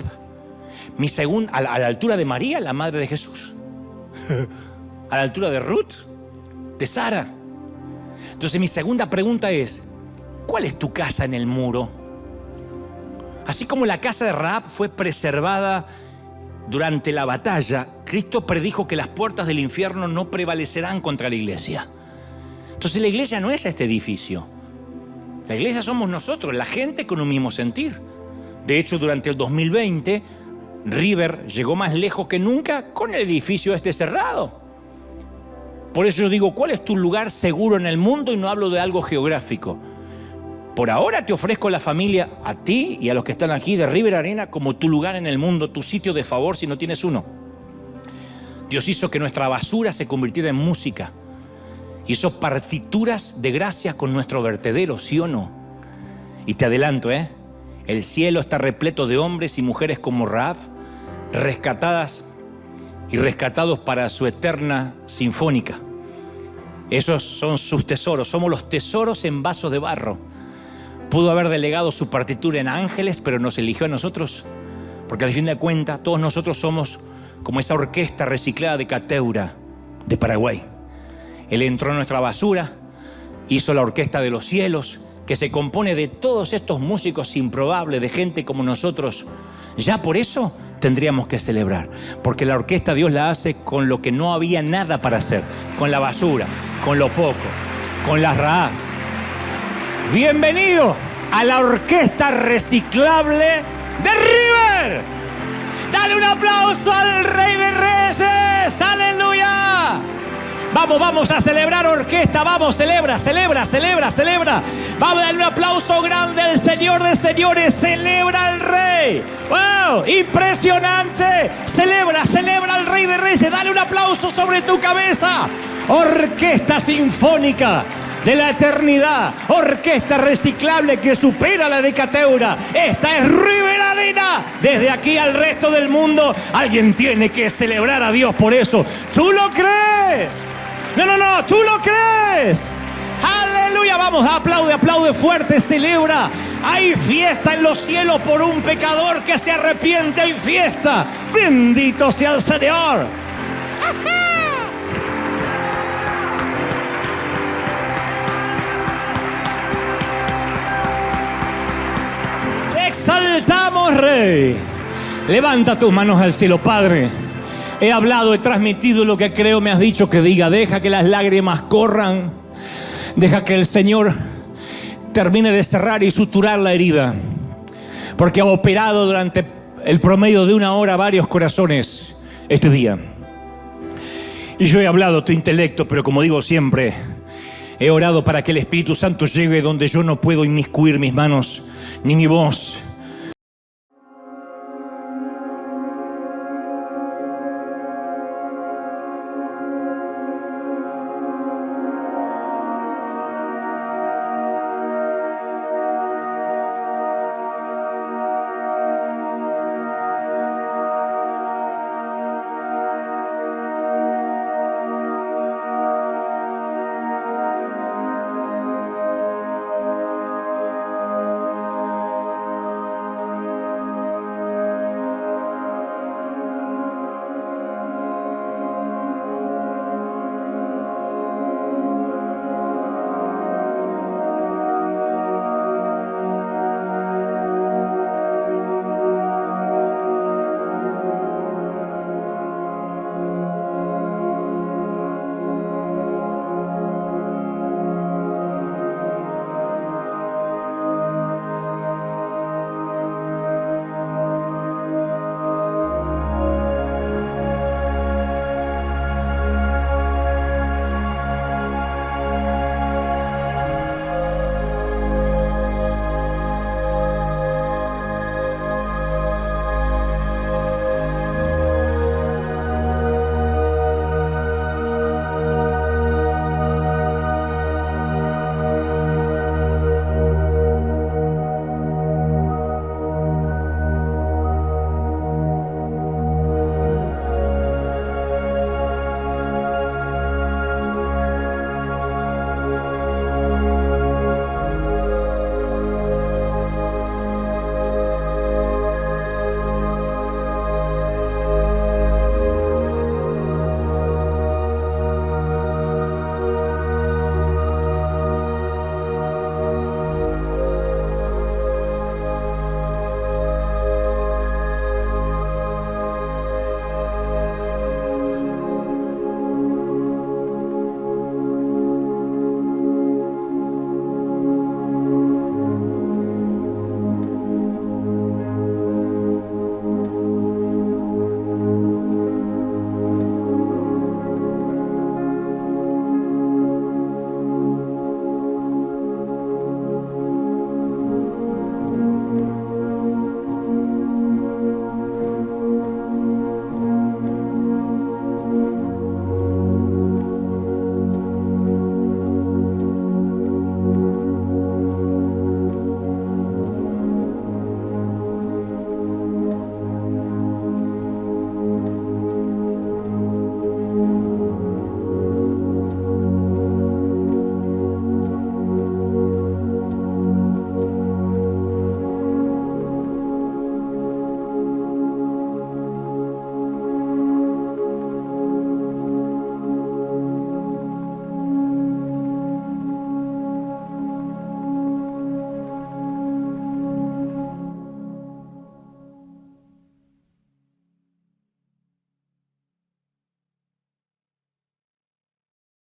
A la altura de María, la madre de Jesús. A la altura de Ruth, de Sara. Entonces mi segunda pregunta es, ¿cuál es tu casa en el muro? Así como la casa de Rahab fue preservada durante la batalla, Cristo predijo que las puertas del infierno no prevalecerán contra la iglesia. Entonces la iglesia no es este edificio. La iglesia somos nosotros, la gente con un mismo sentir. De hecho, durante el 2020, River llegó más lejos que nunca con el edificio cerrado. Por eso yo digo, ¿cuál es tu lugar seguro en el mundo? Y no hablo de algo geográfico. Por ahora te ofrezco la familia, a ti y a los que están aquí de River Arena, como tu lugar en el mundo, tu sitio de favor si no tienes uno. Dios hizo que nuestra basura se convirtiera en música. Hizo partituras de gracia con nuestro vertedero, ¿sí o no? Y te adelanto, el cielo está repleto de hombres y mujeres como Rahab, rescatadas y rescatados para su eterna sinfónica. Esos son sus tesoros, somos los tesoros en vasos de barro. Pudo haber delegado su partitura en ángeles, pero nos eligió a nosotros, porque al fin de cuentas todos nosotros somos como esa orquesta reciclada de Cateura, de Paraguay. Él entró en nuestra basura, hizo la orquesta de los cielos, que se compone de todos estos músicos improbables, de gente como nosotros. Ya por eso tendríamos que celebrar, porque la orquesta Dios la hace con lo que no había nada para hacer, con la basura, con lo poco, con las Rahab. Bienvenido a la orquesta reciclable de River. Dale un aplauso al Rey de Reyes. ¡Aleluya! Vamos a celebrar orquesta. Vamos, celebra. Vamos a darle un aplauso grande al Señor de señores. Celebra al Rey. ¡Wow! Impresionante. Celebra al Rey de Reyes. Dale un aplauso sobre tu cabeza. Orquesta sinfónica de la eternidad, orquesta reciclable que supera la de Cateura. Esta es River Arena. Desde aquí al resto del mundo, alguien tiene que celebrar a Dios por eso. ¿Tú lo crees? No, ¿tú lo crees? ¡Aleluya! Vamos, aplaude fuerte, celebra. Hay fiesta en los cielos por un pecador que se arrepiente. Hay fiesta. Bendito sea el Señor. Exaltamos, Rey. Levanta tus manos al cielo, Padre. He hablado, he transmitido lo que creo me has dicho que diga. Deja que las lágrimas corran. Deja que el Señor termine de cerrar y suturar la herida. Porque ha operado durante el promedio de 1 hora varios corazones este día. Y yo he hablado a tu intelecto, pero como digo siempre, he orado para que el Espíritu Santo llegue donde yo no puedo inmiscuir mis manos ni mi voz.